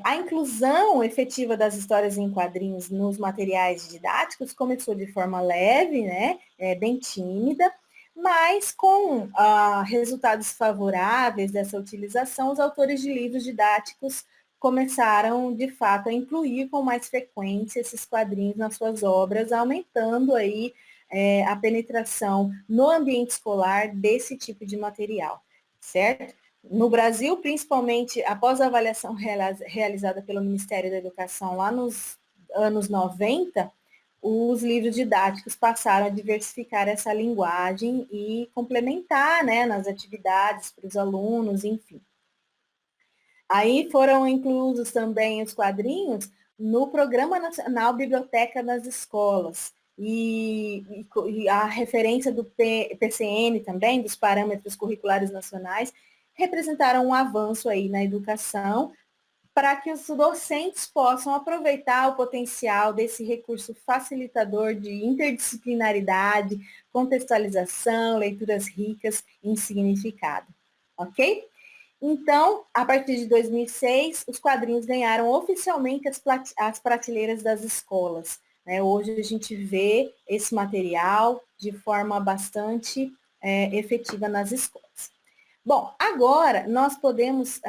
A inclusão efetiva das histórias em quadrinhos nos materiais didáticos começou de forma leve, né, bem tímida, Mas com resultados favoráveis dessa utilização, os autores de livros didáticos começaram, de fato, a incluir com mais frequência esses quadrinhos nas suas obras, aumentando aí a penetração no ambiente escolar desse tipo de material, certo? No Brasil, principalmente após a avaliação realizada pelo Ministério da Educação lá nos anos 90, os livros didáticos passaram a diversificar essa linguagem e complementar, né, nas atividades para os alunos, enfim. Aí foram inclusos também os quadrinhos no Programa Nacional Biblioteca nas Escolas. E a referência do PCN também, dos Parâmetros Curriculares Nacionais, representaram um avanço aí na educação para que os docentes possam aproveitar o potencial desse recurso facilitador de interdisciplinaridade, contextualização, leituras ricas em significado. Ok? Então, a partir de 2006, os quadrinhos ganharam oficialmente as prateleiras das escolas. Né? Hoje a gente vê esse material de forma bastante efetiva nas escolas. Bom, agora nós podemos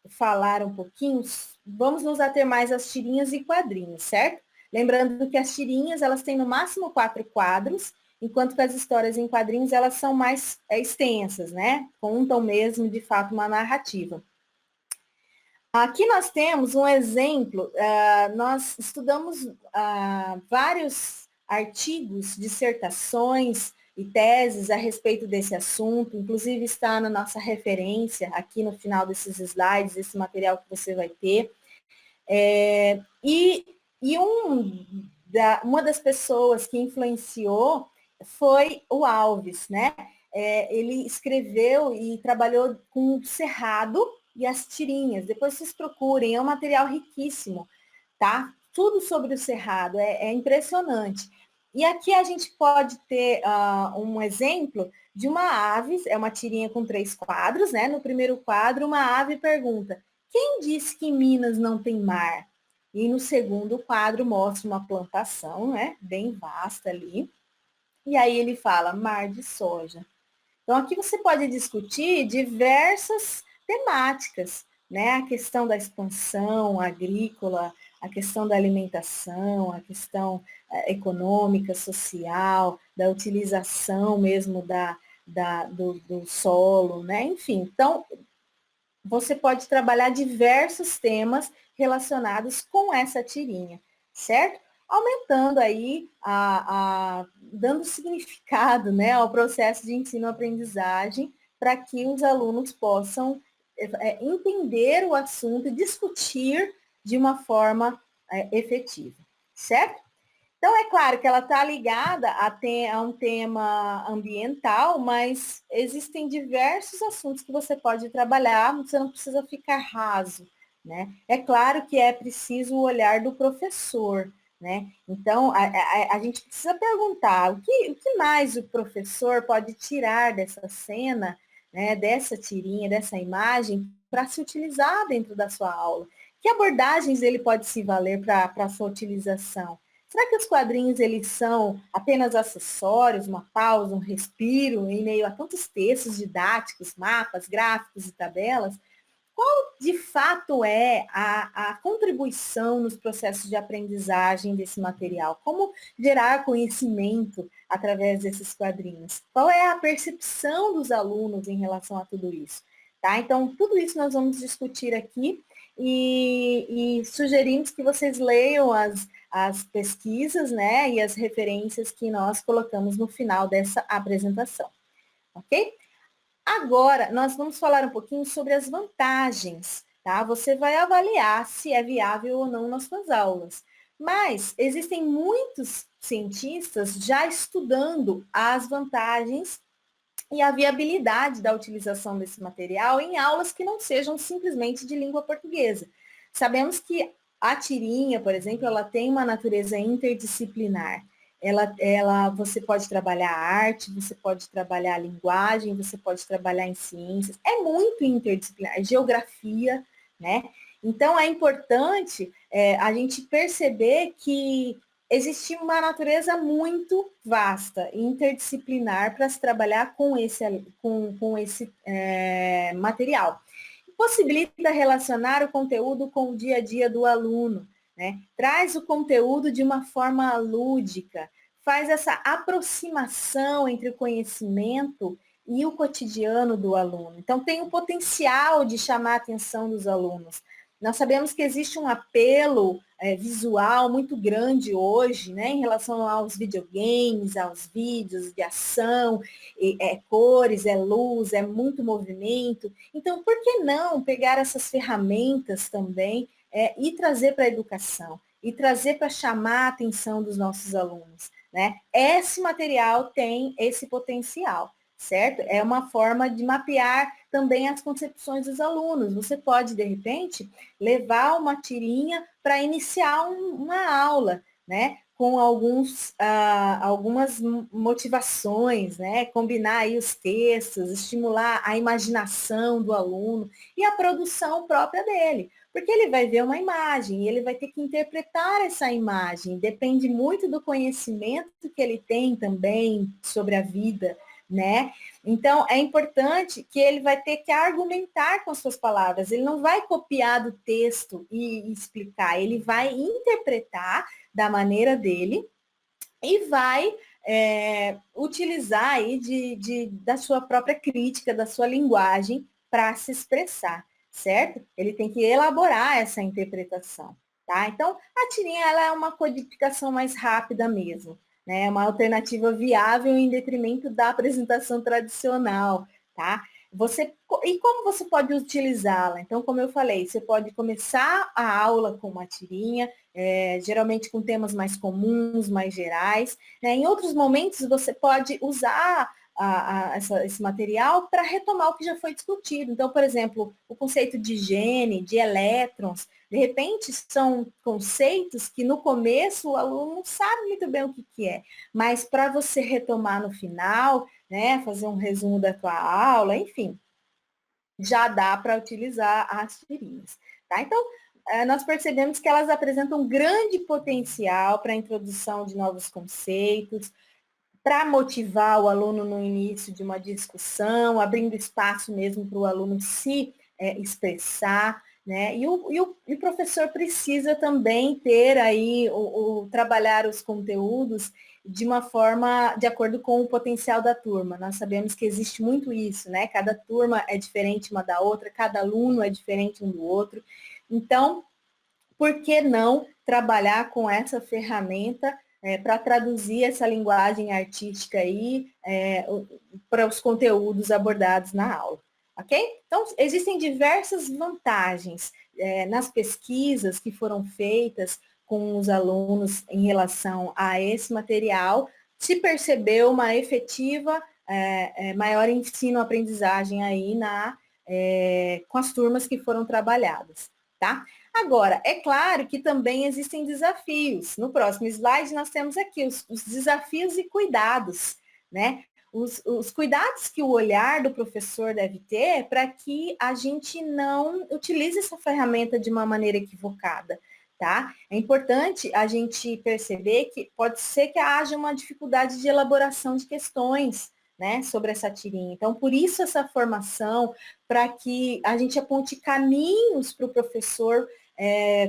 falar um pouquinho, vamos nos ater mais às tirinhas e quadrinhos, certo? Lembrando que as tirinhas, elas têm no máximo 4 quadros, enquanto que as histórias em quadrinhos, elas são mais extensas, né? Contam mesmo, de fato, uma narrativa. Aqui nós temos um exemplo, nós estudamos vários artigos, dissertações e teses a respeito desse assunto, inclusive está na nossa referência, aqui no final desses slides, esse material que você vai ter. Uma das pessoas que influenciou foi o Alves, né? Ele escreveu e trabalhou com o Cerrado e as tirinhas. Depois vocês procurem, é um material riquíssimo, tá? Tudo sobre o Cerrado, é impressionante. E aqui a gente pode ter um exemplo de uma ave, é uma tirinha com 3 quadros, né? No primeiro quadro, uma ave pergunta: quem disse que em Minas não tem mar? E no segundo quadro mostra uma plantação, né? Bem vasta ali. E aí ele fala mar de soja. Então aqui você pode discutir diversas temáticas, né? A questão da expansão agrícola, a questão da alimentação, a questão econômica, social, da utilização mesmo do solo, né? Enfim, então você pode trabalhar diversos temas relacionados com essa tirinha, certo? Aumentando aí, dando significado, né, ao processo de ensino-aprendizagem para que os alunos possam entender o assunto e discutir de uma forma efetiva, certo? Então, é claro que ela está ligada a um tema ambiental, mas existem diversos assuntos que você pode trabalhar, você não precisa ficar raso, né? É claro que é preciso o olhar do professor, né? Então, a gente precisa perguntar o que mais o professor pode tirar dessa cena, né, dessa tirinha, dessa imagem, para se utilizar dentro da sua aula. Que abordagens ele pode se valer para a sua utilização? Será que os quadrinhos eles são apenas acessórios, uma pausa, um respiro em meio a tantos textos didáticos, mapas, gráficos e tabelas? Qual de fato é a contribuição nos processos de aprendizagem desse material? Como gerar conhecimento através desses quadrinhos? Qual é a percepção dos alunos em relação a tudo isso? Tá? Então, tudo isso nós vamos discutir aqui e sugerimos que vocês leiam as pesquisas, né, e as referências que nós colocamos no final dessa apresentação, ok? Agora, nós vamos falar um pouquinho sobre as vantagens, tá? Você vai avaliar se é viável ou não nas suas aulas. Mas existem muitos cientistas já estudando as vantagens e a viabilidade da utilização desse material em aulas que não sejam simplesmente de língua portuguesa. Sabemos que a tirinha, por exemplo, ela tem uma natureza interdisciplinar. Você pode trabalhar a arte, você pode trabalhar a linguagem, você pode trabalhar em ciências. É muito interdisciplinar, geografia, né? Então, é importante a gente perceber que existe uma natureza muito vasta e interdisciplinar para se trabalhar com esse material. Possibilita relacionar o conteúdo com o dia a dia do aluno, né? Traz o conteúdo de uma forma lúdica, faz essa aproximação entre o conhecimento e o cotidiano do aluno. Então, tem o potencial de chamar a atenção dos alunos. Nós sabemos que existe um apelo visual muito grande hoje, né, em relação aos videogames, aos vídeos de ação, cores, luz, muito movimento. Então, por que não pegar essas ferramentas também e trazer para a educação? E trazer para chamar a atenção dos nossos alunos, né? Esse material tem esse potencial, certo? É uma forma de mapear também as concepções dos alunos. Você pode, de repente, levar uma tirinha para iniciar uma aula, né? Com algumas motivações, né? Combinar aí os textos, estimular a imaginação do aluno e a produção própria dele. Porque ele vai ver uma imagem e ele vai ter que interpretar essa imagem. Depende muito do conhecimento que ele tem também sobre a vida, né? Então, é importante que ele vai ter que argumentar com as suas palavras. Ele não vai copiar do texto e explicar. Ele vai interpretar da maneira dele e vai utilizar aí da sua própria crítica, da sua linguagem para se expressar, certo? Ele tem que elaborar essa interpretação, tá? Então, a tirinha ela é uma codificação mais rápida mesmo, né? É uma alternativa viável em detrimento da apresentação tradicional, tá? E como você pode utilizá-la? Então, como eu falei, você pode começar a aula com uma tirinha, geralmente com temas mais comuns, mais gerais, né? Em outros momentos, você pode usar esse material para retomar o que já foi discutido. Então, por exemplo, o conceito de gene, de elétrons, de repente são conceitos que no começo o aluno não sabe muito bem o que é, mas para você retomar no final, né, fazer um resumo da tua aula, enfim, já dá para utilizar as tirinhas, tá? Então, nós percebemos que elas apresentam grande potencial para a introdução de novos conceitos, para motivar o aluno no início de uma discussão, abrindo espaço mesmo para o aluno se expressar, né? E o professor precisa também ter aí, trabalhar os conteúdos de uma forma de acordo com o potencial da turma. Nós sabemos que existe muito isso, né? Cada turma é diferente uma da outra, cada aluno é diferente um do outro. Então, por que não trabalhar com essa ferramenta para traduzir essa linguagem artística aí para os conteúdos abordados na aula, ok? Então, existem diversas vantagens nas pesquisas que foram feitas com os alunos em relação a esse material, se percebeu uma efetiva maior ensino-aprendizagem aí com as turmas que foram trabalhadas, tá? Agora, é claro que também existem desafios. No próximo slide, nós temos aqui os desafios e cuidados, né? Os cuidados que o olhar do professor deve ter para que a gente não utilize essa ferramenta de uma maneira equivocada, tá? É importante a gente perceber que pode ser que haja uma dificuldade de elaboração de questões, né, sobre essa tirinha. Então, por isso essa formação, para que a gente aponte caminhos para o professor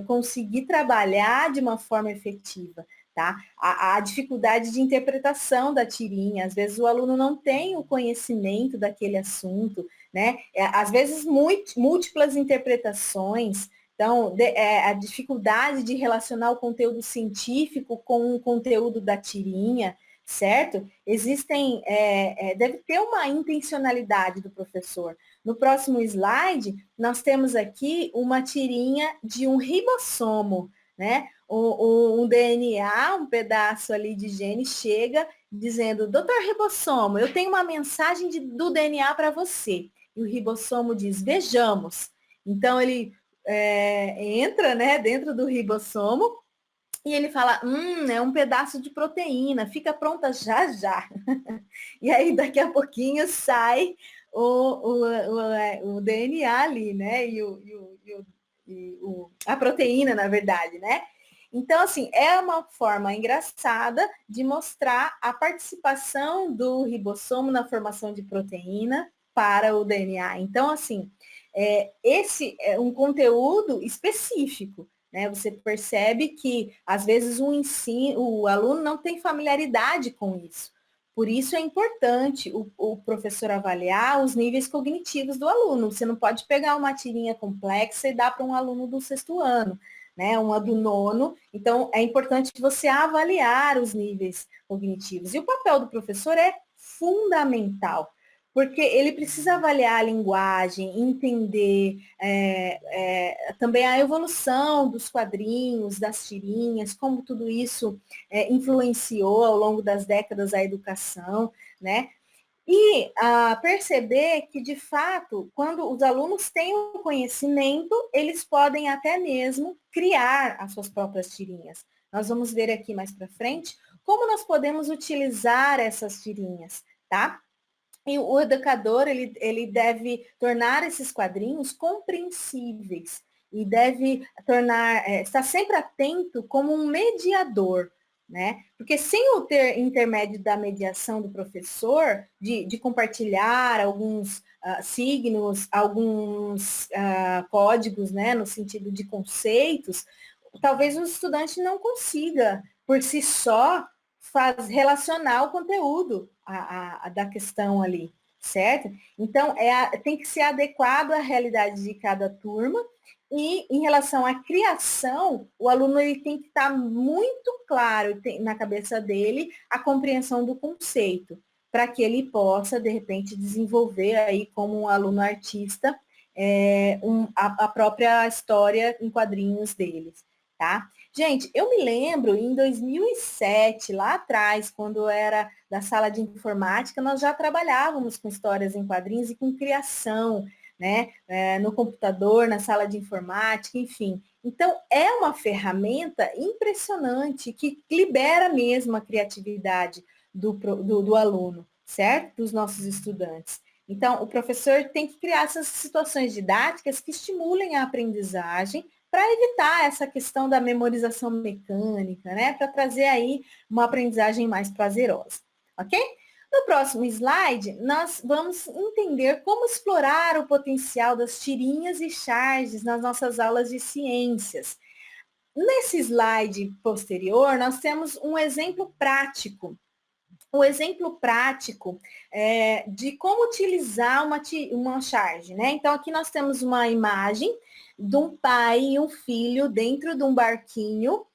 conseguir trabalhar de uma forma efetiva, tá? A dificuldade de interpretação da tirinha, às vezes o aluno não tem o conhecimento daquele assunto, né? Às vezes múltiplas interpretações, então a dificuldade de relacionar o conteúdo científico com o conteúdo da tirinha, certo? Deve ter uma intencionalidade do professor. No próximo slide, nós temos aqui uma tirinha de um ribossomo, né? Um DNA, um pedaço ali de gene, chega dizendo, doutor ribossomo, eu tenho uma mensagem do DNA para você. E o ribossomo diz, vejamos. Então, ele entra, né, dentro do ribossomo, e ele fala, é um pedaço de proteína, fica pronta já já. E aí, daqui a pouquinho, sai o DNA ali, né? A proteína, na verdade, né? Então, assim, é uma forma engraçada de mostrar a participação do ribossomo na formação de proteína para o DNA. Então, assim, esse é um conteúdo específico, né? Você percebe que, às vezes, o aluno não tem familiaridade com isso. Por isso é importante o professor avaliar os níveis cognitivos do aluno. Você não pode pegar uma tirinha complexa e dar para um aluno do 6º ano, né? Uma do 9º. Então, é importante você avaliar os níveis cognitivos. E o papel do professor é fundamental, porque ele precisa avaliar a linguagem, entender também a evolução dos quadrinhos, das tirinhas, como tudo isso influenciou ao longo das décadas a educação, né? E perceber que, de fato, quando os alunos têm o conhecimento, eles podem até mesmo criar as suas próprias tirinhas. Nós vamos ver aqui mais para frente como nós podemos utilizar essas tirinhas, tá? E o educador, ele deve tornar esses quadrinhos compreensíveis e deve estar sempre atento como um mediador, né? Porque sem o intermédio da mediação do professor, de compartilhar alguns signos, alguns códigos, né, no sentido de conceitos, talvez o estudante não consiga, por si só, relacionar o conteúdo da questão ali, certo? Então, tem que ser adequado à realidade de cada turma e, em relação à criação, o aluno ele tem que estar muito claro na cabeça dele a compreensão do conceito, para que ele possa, de repente, desenvolver aí como um aluno artista a própria história em quadrinhos deles, tá? Gente, eu me lembro em 2007, lá atrás, quando eu era da sala de informática, nós já trabalhávamos com histórias em quadrinhos e com criação, né? No computador, na sala de informática, enfim. Então, é uma ferramenta impressionante que libera mesmo a criatividade do aluno, certo? Dos nossos estudantes. Então, o professor tem que criar essas situações didáticas que estimulem a aprendizagem para evitar essa questão da memorização mecânica, né? Para trazer aí uma aprendizagem mais prazerosa, ok? No próximo slide, nós vamos entender como explorar o potencial das tirinhas e charges nas nossas aulas de ciências. Nesse slide posterior, nós temos um exemplo prático. O exemplo prático de como utilizar uma charge, né? Então, aqui nós temos uma imagem de um pai e um filho dentro de um barquinho.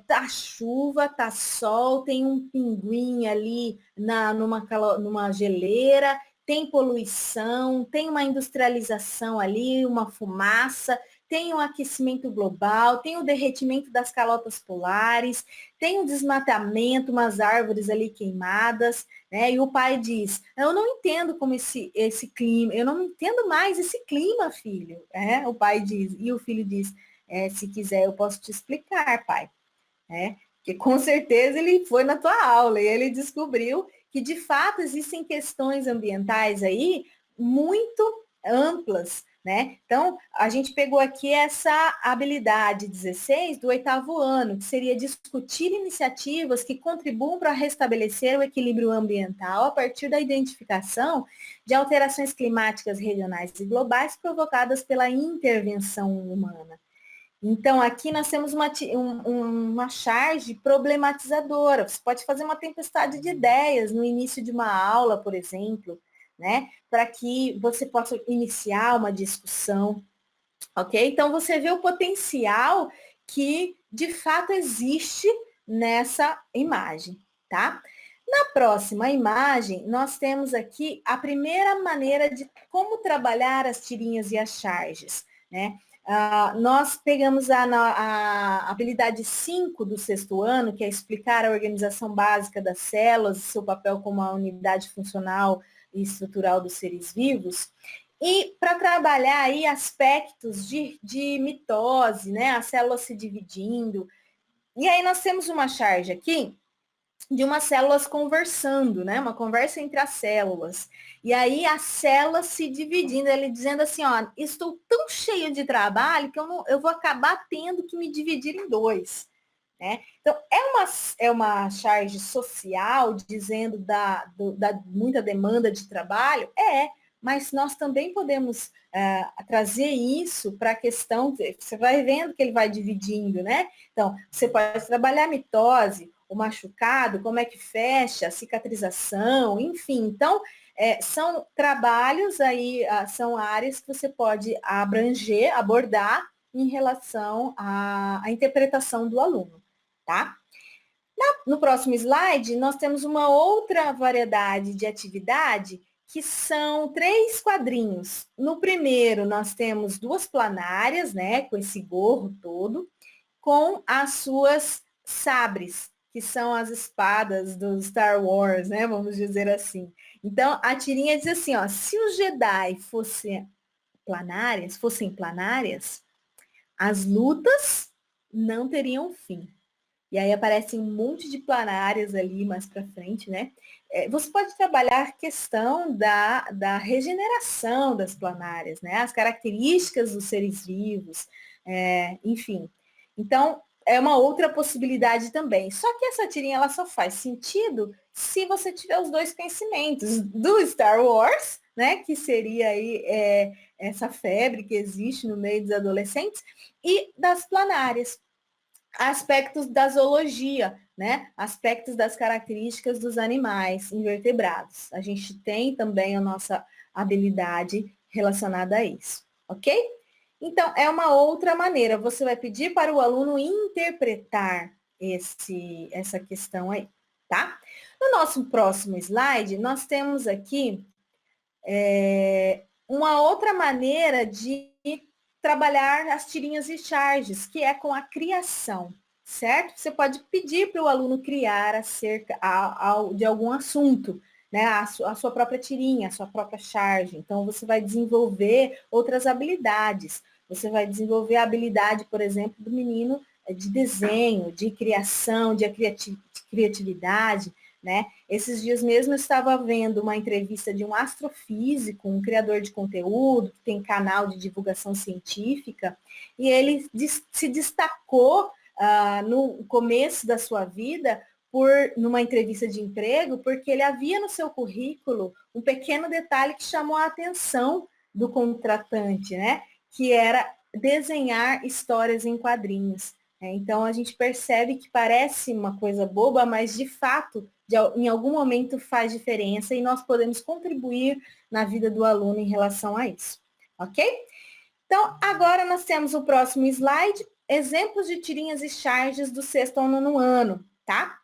Tá chuva, tá sol, tem um pinguim ali numa geleira, tem poluição, tem uma industrialização ali, uma fumaça, tem um aquecimento global, tem o derretimento das calotas polares, tem um desmatamento, umas árvores ali queimadas, né? E o pai diz, eu não entendo como esse clima, eu não entendo mais esse clima, filho. O pai diz, e o filho diz, se quiser eu posso te explicar, pai. Porque com certeza ele foi na tua aula e ele descobriu que de fato existem questões ambientais aí muito amplas, né? Então, a gente pegou aqui essa habilidade 16 do 8º ano, que seria discutir iniciativas que contribuam para restabelecer o equilíbrio ambiental a partir da identificação de alterações climáticas regionais e globais provocadas pela intervenção humana. Então, aqui nós temos uma charge problematizadora. Você pode fazer uma tempestade de ideias no início de uma aula, por exemplo, né? Para que você possa iniciar uma discussão, ok? Então, você vê o potencial que, de fato, existe nessa imagem, tá? Na próxima imagem, nós temos aqui a primeira maneira de como trabalhar as tirinhas e as charges, né? Nós pegamos a habilidade 5 do 6º ano, que é explicar a organização básica das células, seu papel como a unidade funcional e estrutural dos seres vivos, e para trabalhar aí aspectos de mitose, né, a célula se dividindo. E aí nós temos uma charge aqui, de umas células conversando, né? Uma conversa entre as células. E aí as células se dividindo, ele dizendo assim, ó, estou tão cheio de trabalho que eu vou acabar tendo que me dividir em dois. Né? Então, é uma charge social dizendo da muita demanda de trabalho? Mas nós também podemos trazer isso para a questão, você vai vendo que ele vai dividindo, né? Então, você pode trabalhar a mitose, o machucado, como é que fecha, a cicatrização, enfim. Então, são trabalhos aí, são áreas que você pode abranger, abordar em relação à interpretação do aluno, tá? No próximo slide, nós temos uma outra variedade de atividade que são 3 quadrinhos. No primeiro, nós temos 2 planárias, né, com esse gorro todo, com as suas sabres, que são as espadas do Star Wars, né, vamos dizer assim. Então, a tirinha diz assim, ó, se os Jedi fossem planárias, as lutas não teriam fim. E aí aparece um monte de planárias ali mais para frente, né? Você pode trabalhar a questão da regeneração das planárias, né? As características dos seres vivos, enfim. Então, é uma outra possibilidade também. Só que essa tirinha ela só faz sentido se você tiver os dois conhecimentos do Star Wars, né? Que seria aí essa febre que existe no meio dos adolescentes, e das planárias, aspectos da zoologia, né? Aspectos das características dos animais invertebrados. A gente tem também a nossa habilidade relacionada a isso, ok? Então, é uma outra maneira. Você vai pedir para o aluno interpretar essa questão aí, tá? No nosso próximo slide, nós temos aqui uma outra maneira de trabalhar as tirinhas e charges, que é com a criação, certo? Você pode pedir para o aluno criar acerca de algum assunto, né? A sua própria tirinha, a sua própria charge. Então, você vai desenvolver outras habilidades. Você vai desenvolver a habilidade, por exemplo, do menino de desenho, de criação, de criatividade, né? Esses dias mesmo eu estava vendo uma entrevista de um astrofísico, um criador de conteúdo, que tem canal de divulgação científica, e ele se destacou no começo da sua vida numa entrevista de emprego, porque ele havia no seu currículo um pequeno detalhe que chamou a atenção do contratante, né? Que era desenhar histórias em quadrinhos. Então a gente percebe que parece uma coisa boba, mas de fato em algum momento faz diferença e nós podemos contribuir na vida do aluno em relação a isso, ok? Então, agora nós temos o próximo slide, exemplos de tirinhas e charges do sexto ao nono ano, tá?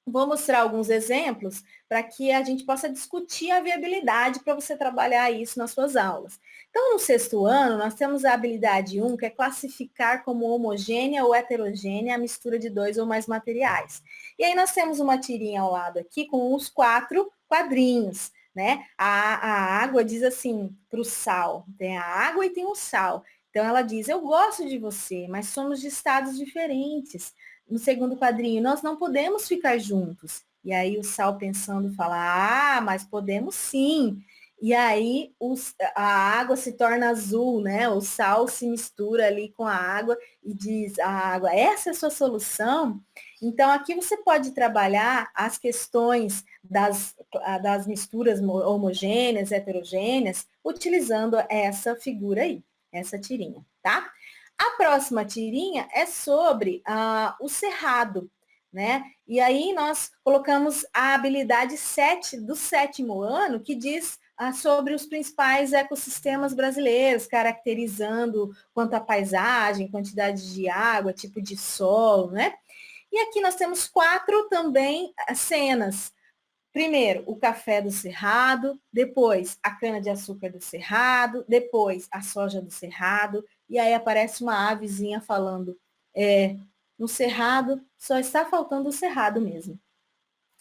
Vou mostrar alguns exemplos para que a gente possa discutir a viabilidade para você trabalhar isso nas suas aulas. Então, no sexto ano, nós temos a habilidade 1, que é classificar como homogênea ou heterogênea a mistura de 2 ou mais materiais. E aí nós temos uma tirinha ao lado aqui com os 4 quadrinhos, né? A água diz assim para o sal, tem a água e tem o sal. Então, ela diz, eu gosto de você, mas somos de estados diferentes. No segundo quadrinho, nós não podemos ficar juntos. E aí o Sal pensando fala, mas podemos sim. E aí a água se torna azul, né? O sal se mistura ali com a água e diz, a água, essa é a sua solução? Então aqui você pode trabalhar as questões das misturas homogêneas, heterogêneas, utilizando essa figura aí, essa tirinha, tá? A próxima tirinha é sobre o cerrado, né? E aí nós colocamos a habilidade 7 do sétimo ano, que diz sobre os principais ecossistemas brasileiros, caracterizando quanto à paisagem, quantidade de água, tipo de solo, né? E aqui nós temos 4 também cenas. Primeiro, o café do cerrado, depois a cana-de-açúcar do cerrado, depois a soja do cerrado, e aí aparece uma avezinha falando, no cerrado só está faltando o cerrado mesmo.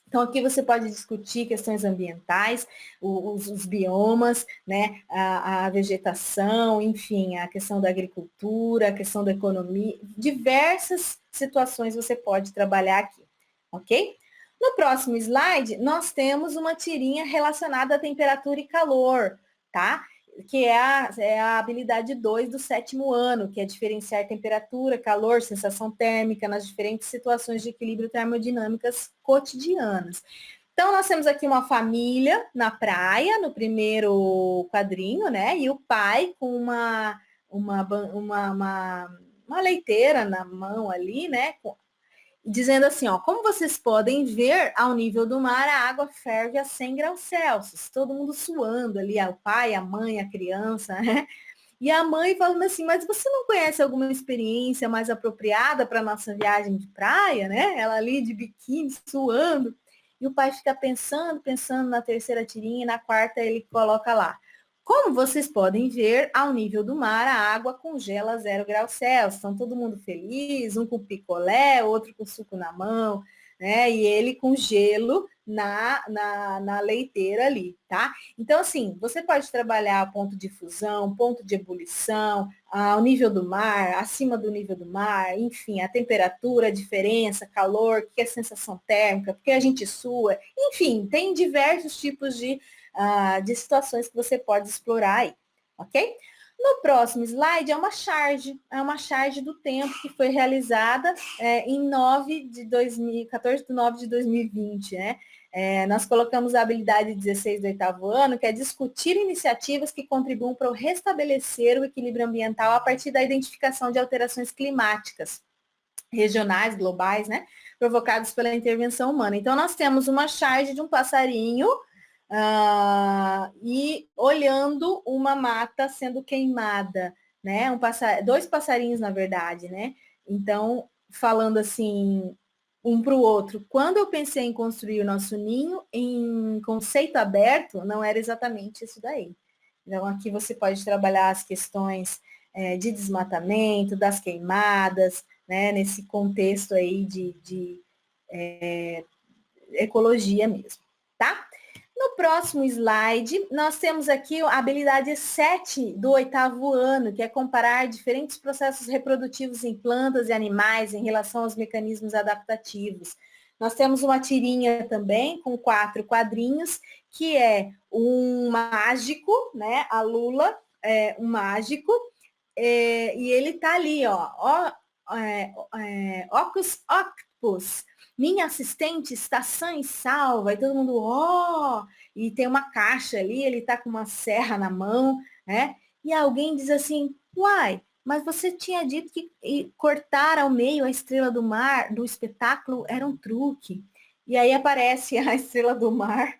Então, aqui você pode discutir questões ambientais, os biomas, né, a vegetação, enfim, a questão da agricultura, a questão da economia, diversas situações você pode trabalhar aqui, ok? No próximo slide, nós temos uma tirinha relacionada à temperatura e calor, tá? Que é a habilidade 2 do 7º ano, que é diferenciar temperatura, calor, sensação térmica nas diferentes situações de equilíbrio termodinâmicas cotidianas. Então, nós temos aqui uma família na praia, no primeiro quadrinho, né? E o pai com uma leiteira na mão ali, né? Dizendo assim, ó, como vocês podem ver, ao nível do mar, a água ferve a 100 graus Celsius. Todo mundo suando ali, o pai, a mãe, a criança, né? E a mãe falando assim, mas você não conhece alguma experiência mais apropriada para nossa viagem de praia, né? Ela ali de biquíni, suando. E o pai fica pensando, pensando na terceira tirinha, e na quarta ele coloca lá. Como vocês podem ver, ao nível do mar, a água congela a 0 graus Celsius. Estão todo mundo feliz, um com picolé, outro com suco na mão, né? E ele com gelo na leiteira ali, tá? Então, assim, você pode trabalhar ponto de fusão, ponto de ebulição, ao nível do mar, acima do nível do mar, enfim, a temperatura, a diferença, calor, o que é sensação térmica, porque a gente sua, enfim, tem diversos tipos de situações que você pode explorar aí, ok? No próximo slide é uma charge do tempo que foi realizada em 14 de 9 de 2020, né? Nós colocamos a habilidade 16 do 8º ano, que é discutir iniciativas que contribuam para o restabelecer o equilíbrio ambiental a partir da identificação de alterações climáticas, regionais, globais, né? Provocadas pela intervenção humana. Então, nós temos uma charge de um passarinho e olhando uma mata sendo queimada, né? Dois passarinhos, na verdade, né? Então, falando assim, um para o outro. Quando eu pensei em construir o nosso ninho em conceito aberto, não era exatamente isso daí. Então, aqui você pode trabalhar as questões de desmatamento, das queimadas, né, nesse contexto aí de ecologia mesmo, tá? No próximo slide, nós temos aqui a habilidade 7 do 8º ano, que é comparar diferentes processos reprodutivos em plantas e animais em relação aos mecanismos adaptativos. Nós temos uma tirinha também com 4 quadrinhos, que é um mágico, né? A Lula é um mágico, e ele tá ali, ó Ocus Octopus, minha assistente está sã e salva, e todo mundo, e tem uma caixa ali, ele está com uma serra na mão, né? E alguém diz assim, uai, mas você tinha dito que cortar ao meio a estrela do mar, do espetáculo, era um truque. E aí aparece a estrela do mar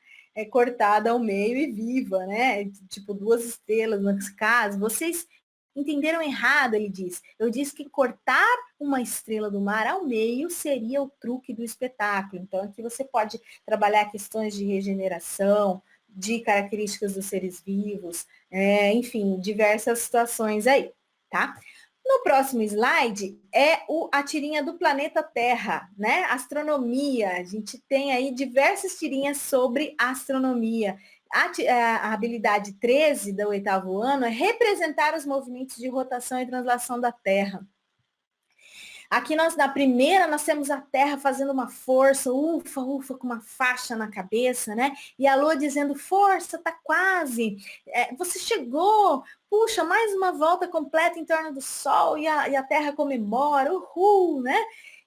cortada ao meio e viva, né? Tipo, 2 estrelas nesse caso. Vocês entenderam errado, ele diz. Eu disse que cortar uma estrela do mar ao meio seria o truque do espetáculo. Então, aqui você pode trabalhar questões de regeneração, de características dos seres vivos, enfim, diversas situações aí, tá? No próximo slide é a tirinha do planeta Terra, né? Astronomia. A gente tem aí diversas tirinhas sobre astronomia. A habilidade 13 do 8º ano é representar os movimentos de rotação e translação da Terra. Aqui na primeira, nós temos a Terra fazendo uma força, ufa, ufa, com uma faixa na cabeça, né? E a Lua dizendo, força, tá quase, você chegou, puxa, mais uma volta completa em torno do Sol, e a Terra comemora, uhul, né?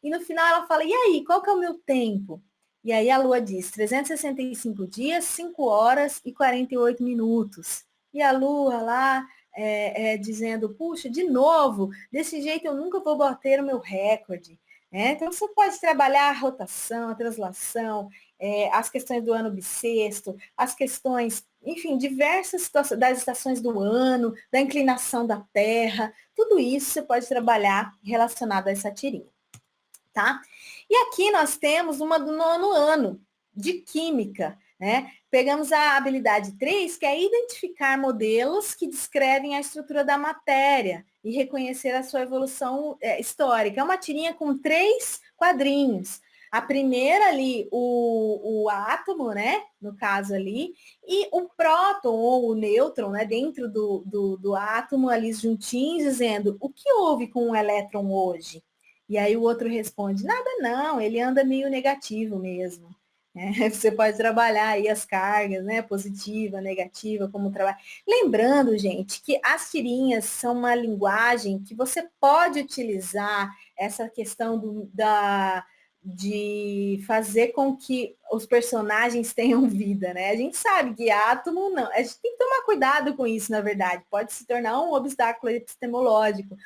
E no final ela fala, e aí, qual que é o meu tempo? E aí a Lua diz, 365 dias, 5 horas e 48 minutos. E a Lua lá dizendo, puxa, de novo, desse jeito eu nunca vou bater o meu recorde. Então você pode trabalhar a rotação, a translação, as questões do ano bissexto, as questões, enfim, diversas situações das estações do ano, da inclinação da Terra, tudo isso você pode trabalhar relacionado a essa tirinha. Tá? E aqui nós temos uma do 9º ano, de Química, né? Pegamos a habilidade 3, que é identificar modelos que descrevem a estrutura da matéria e reconhecer a sua evolução histórica. É uma tirinha com 3 quadrinhos. A primeira ali, o átomo, né? No caso ali, e o próton ou o nêutron, né? Dentro do átomo ali juntinhos, dizendo o que houve com o elétron hoje? E aí o outro responde, nada não, ele anda meio negativo mesmo. Você pode trabalhar aí as cargas, né? Positiva, negativa, como trabalhar. Lembrando, gente, que as tirinhas são uma linguagem que você pode utilizar essa questão de fazer com que os personagens tenham vida, né? A gente sabe que átomo não. A gente tem que tomar cuidado com isso, na verdade. Pode se tornar um obstáculo epistemológico.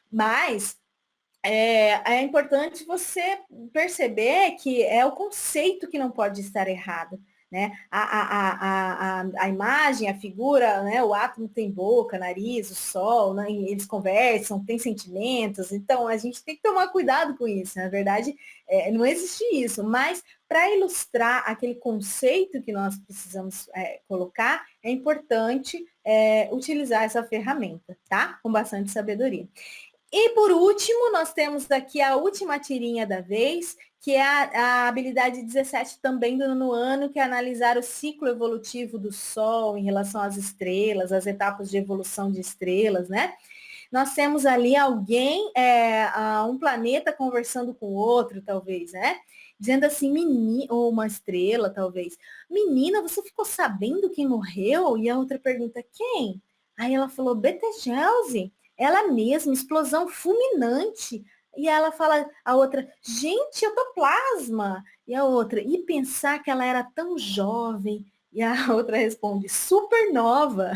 Mas é importante você perceber que é o conceito que não pode estar errado. Né? A imagem, a figura, né? O átomo tem boca, nariz, o sol, né? Eles conversam, têm sentimentos, então a gente tem que tomar cuidado com isso. Na verdade, não existe isso, mas para ilustrar aquele conceito que nós precisamos colocar, é importante utilizar essa ferramenta, tá? Com bastante sabedoria. E por último, nós temos aqui a última tirinha da vez, que é a habilidade 17 também do nono ano, que é analisar o ciclo evolutivo do Sol em relação às estrelas, as etapas de evolução de estrelas, né? Nós temos ali alguém, um planeta conversando com o outro, talvez, né? Dizendo assim, ou uma estrela, talvez. Menina, você ficou sabendo quem morreu? E a outra pergunta, quem? Aí ela falou, Betelgeuse. Ela mesma, explosão fulminante. E ela fala, a outra, gente, ectoplasma. E a outra, e pensar que ela era tão jovem. E a outra responde, supernova.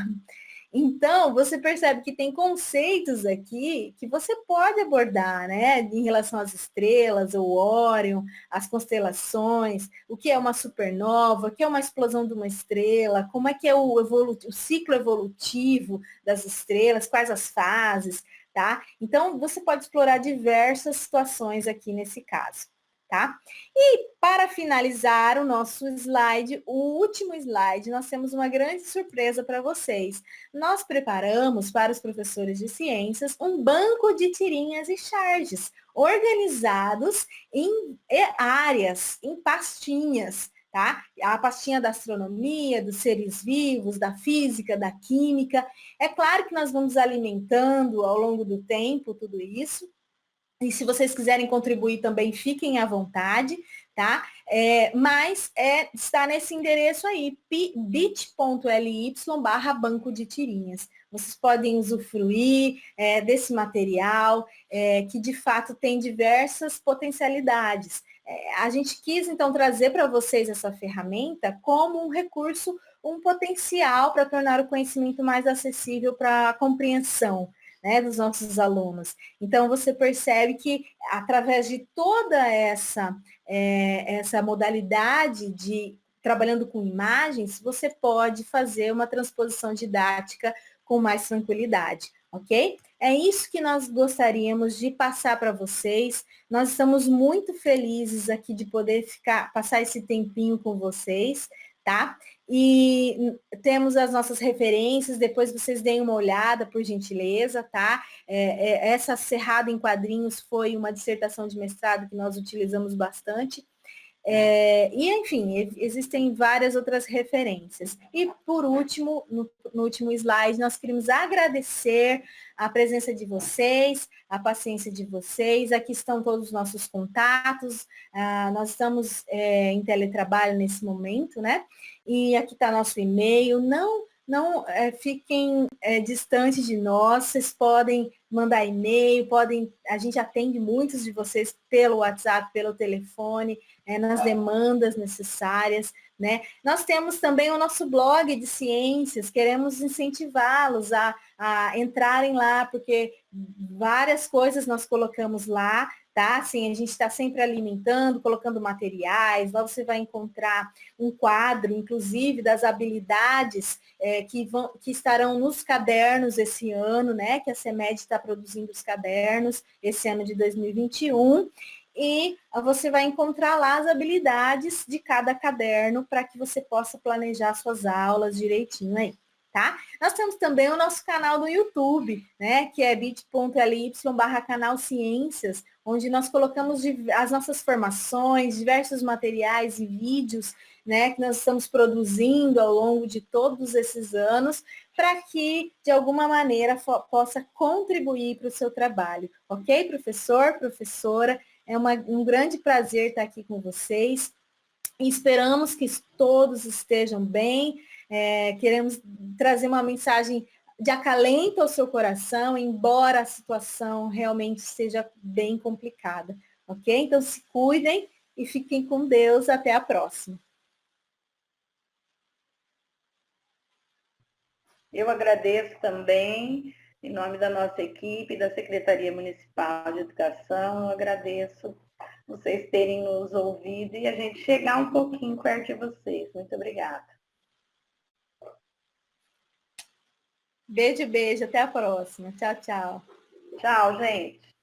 Então, você percebe que tem conceitos aqui que você pode abordar, né? Em relação às estrelas, o Órion, as constelações, o que é uma supernova, o que é uma explosão de uma estrela, como é que é o ciclo evolutivo das estrelas, quais as fases, tá? Então, você pode explorar diversas situações aqui nesse caso, tá? E para finalizar o nosso slide, o último slide, nós temos uma grande surpresa para vocês. Nós preparamos para os professores de ciências um banco de tirinhas e charges organizados em áreas, em pastinhas, tá? A pastinha da astronomia, dos seres vivos, da física, da química. É claro que nós vamos alimentando ao longo do tempo tudo isso. E se vocês quiserem contribuir também, fiquem à vontade, tá? Mas está nesse endereço aí, bit.ly/banco de tirinhas. Vocês podem usufruir desse material, que de fato tem diversas potencialidades. A gente quis, então, trazer para vocês essa ferramenta como um recurso, um potencial para tornar o conhecimento mais acessível para a compreensão, né, dos nossos alunos. Então, você percebe que, através de toda essa modalidade de trabalhando com imagens, você pode fazer uma transposição didática com mais tranquilidade, ok? É isso que nós gostaríamos de passar para vocês. Nós estamos muito felizes aqui de poder passar esse tempinho com vocês, tá? E temos as nossas referências, depois vocês deem uma olhada, por gentileza, tá? Essa Cerrado em Quadrinhos foi uma dissertação de mestrado que nós utilizamos bastante. E, enfim, existem várias outras referências. E, por último, no último slide, nós queremos agradecer a presença de vocês, a paciência de vocês. Aqui estão todos os nossos contatos. Nós estamos em teletrabalho nesse momento, né? E aqui está nosso e-mail. Não fiquem distantes de nós, vocês podem mandar e-mail, a gente atende muitos de vocês pelo WhatsApp, pelo telefone, nas demandas necessárias, né? Nós temos também o nosso blog de ciências, queremos incentivá-los a entrarem lá, porque várias coisas nós colocamos lá, tá? Assim, a gente está sempre alimentando, colocando materiais, lá você vai encontrar um quadro, inclusive, das habilidades que estarão nos cadernos esse ano, né? Que a CEMED está produzindo os cadernos esse ano de 2021. E você vai encontrar lá as habilidades de cada caderno para que você possa planejar suas aulas direitinho aí, tá? Nós temos também o nosso canal do YouTube, né? Que é bit.ly/canal Ciências, onde nós colocamos as nossas formações, diversos materiais e vídeos, né, que nós estamos produzindo ao longo de todos esses anos, para que, de alguma maneira, possa contribuir para o seu trabalho. Ok, professor, professora? É um grande prazer estar aqui com vocês. Esperamos que todos estejam bem. Queremos trazer uma mensagem de acalento ao seu coração, embora a situação realmente seja bem complicada, ok? Então se cuidem e fiquem com Deus. Até a próxima. Eu agradeço também, em nome da nossa equipe, da Secretaria Municipal de Educação, eu agradeço vocês terem nos ouvido e a gente chegar um pouquinho perto de vocês. Muito obrigada. Beijo, beijo. Até a próxima. Tchau, tchau. Tchau, gente.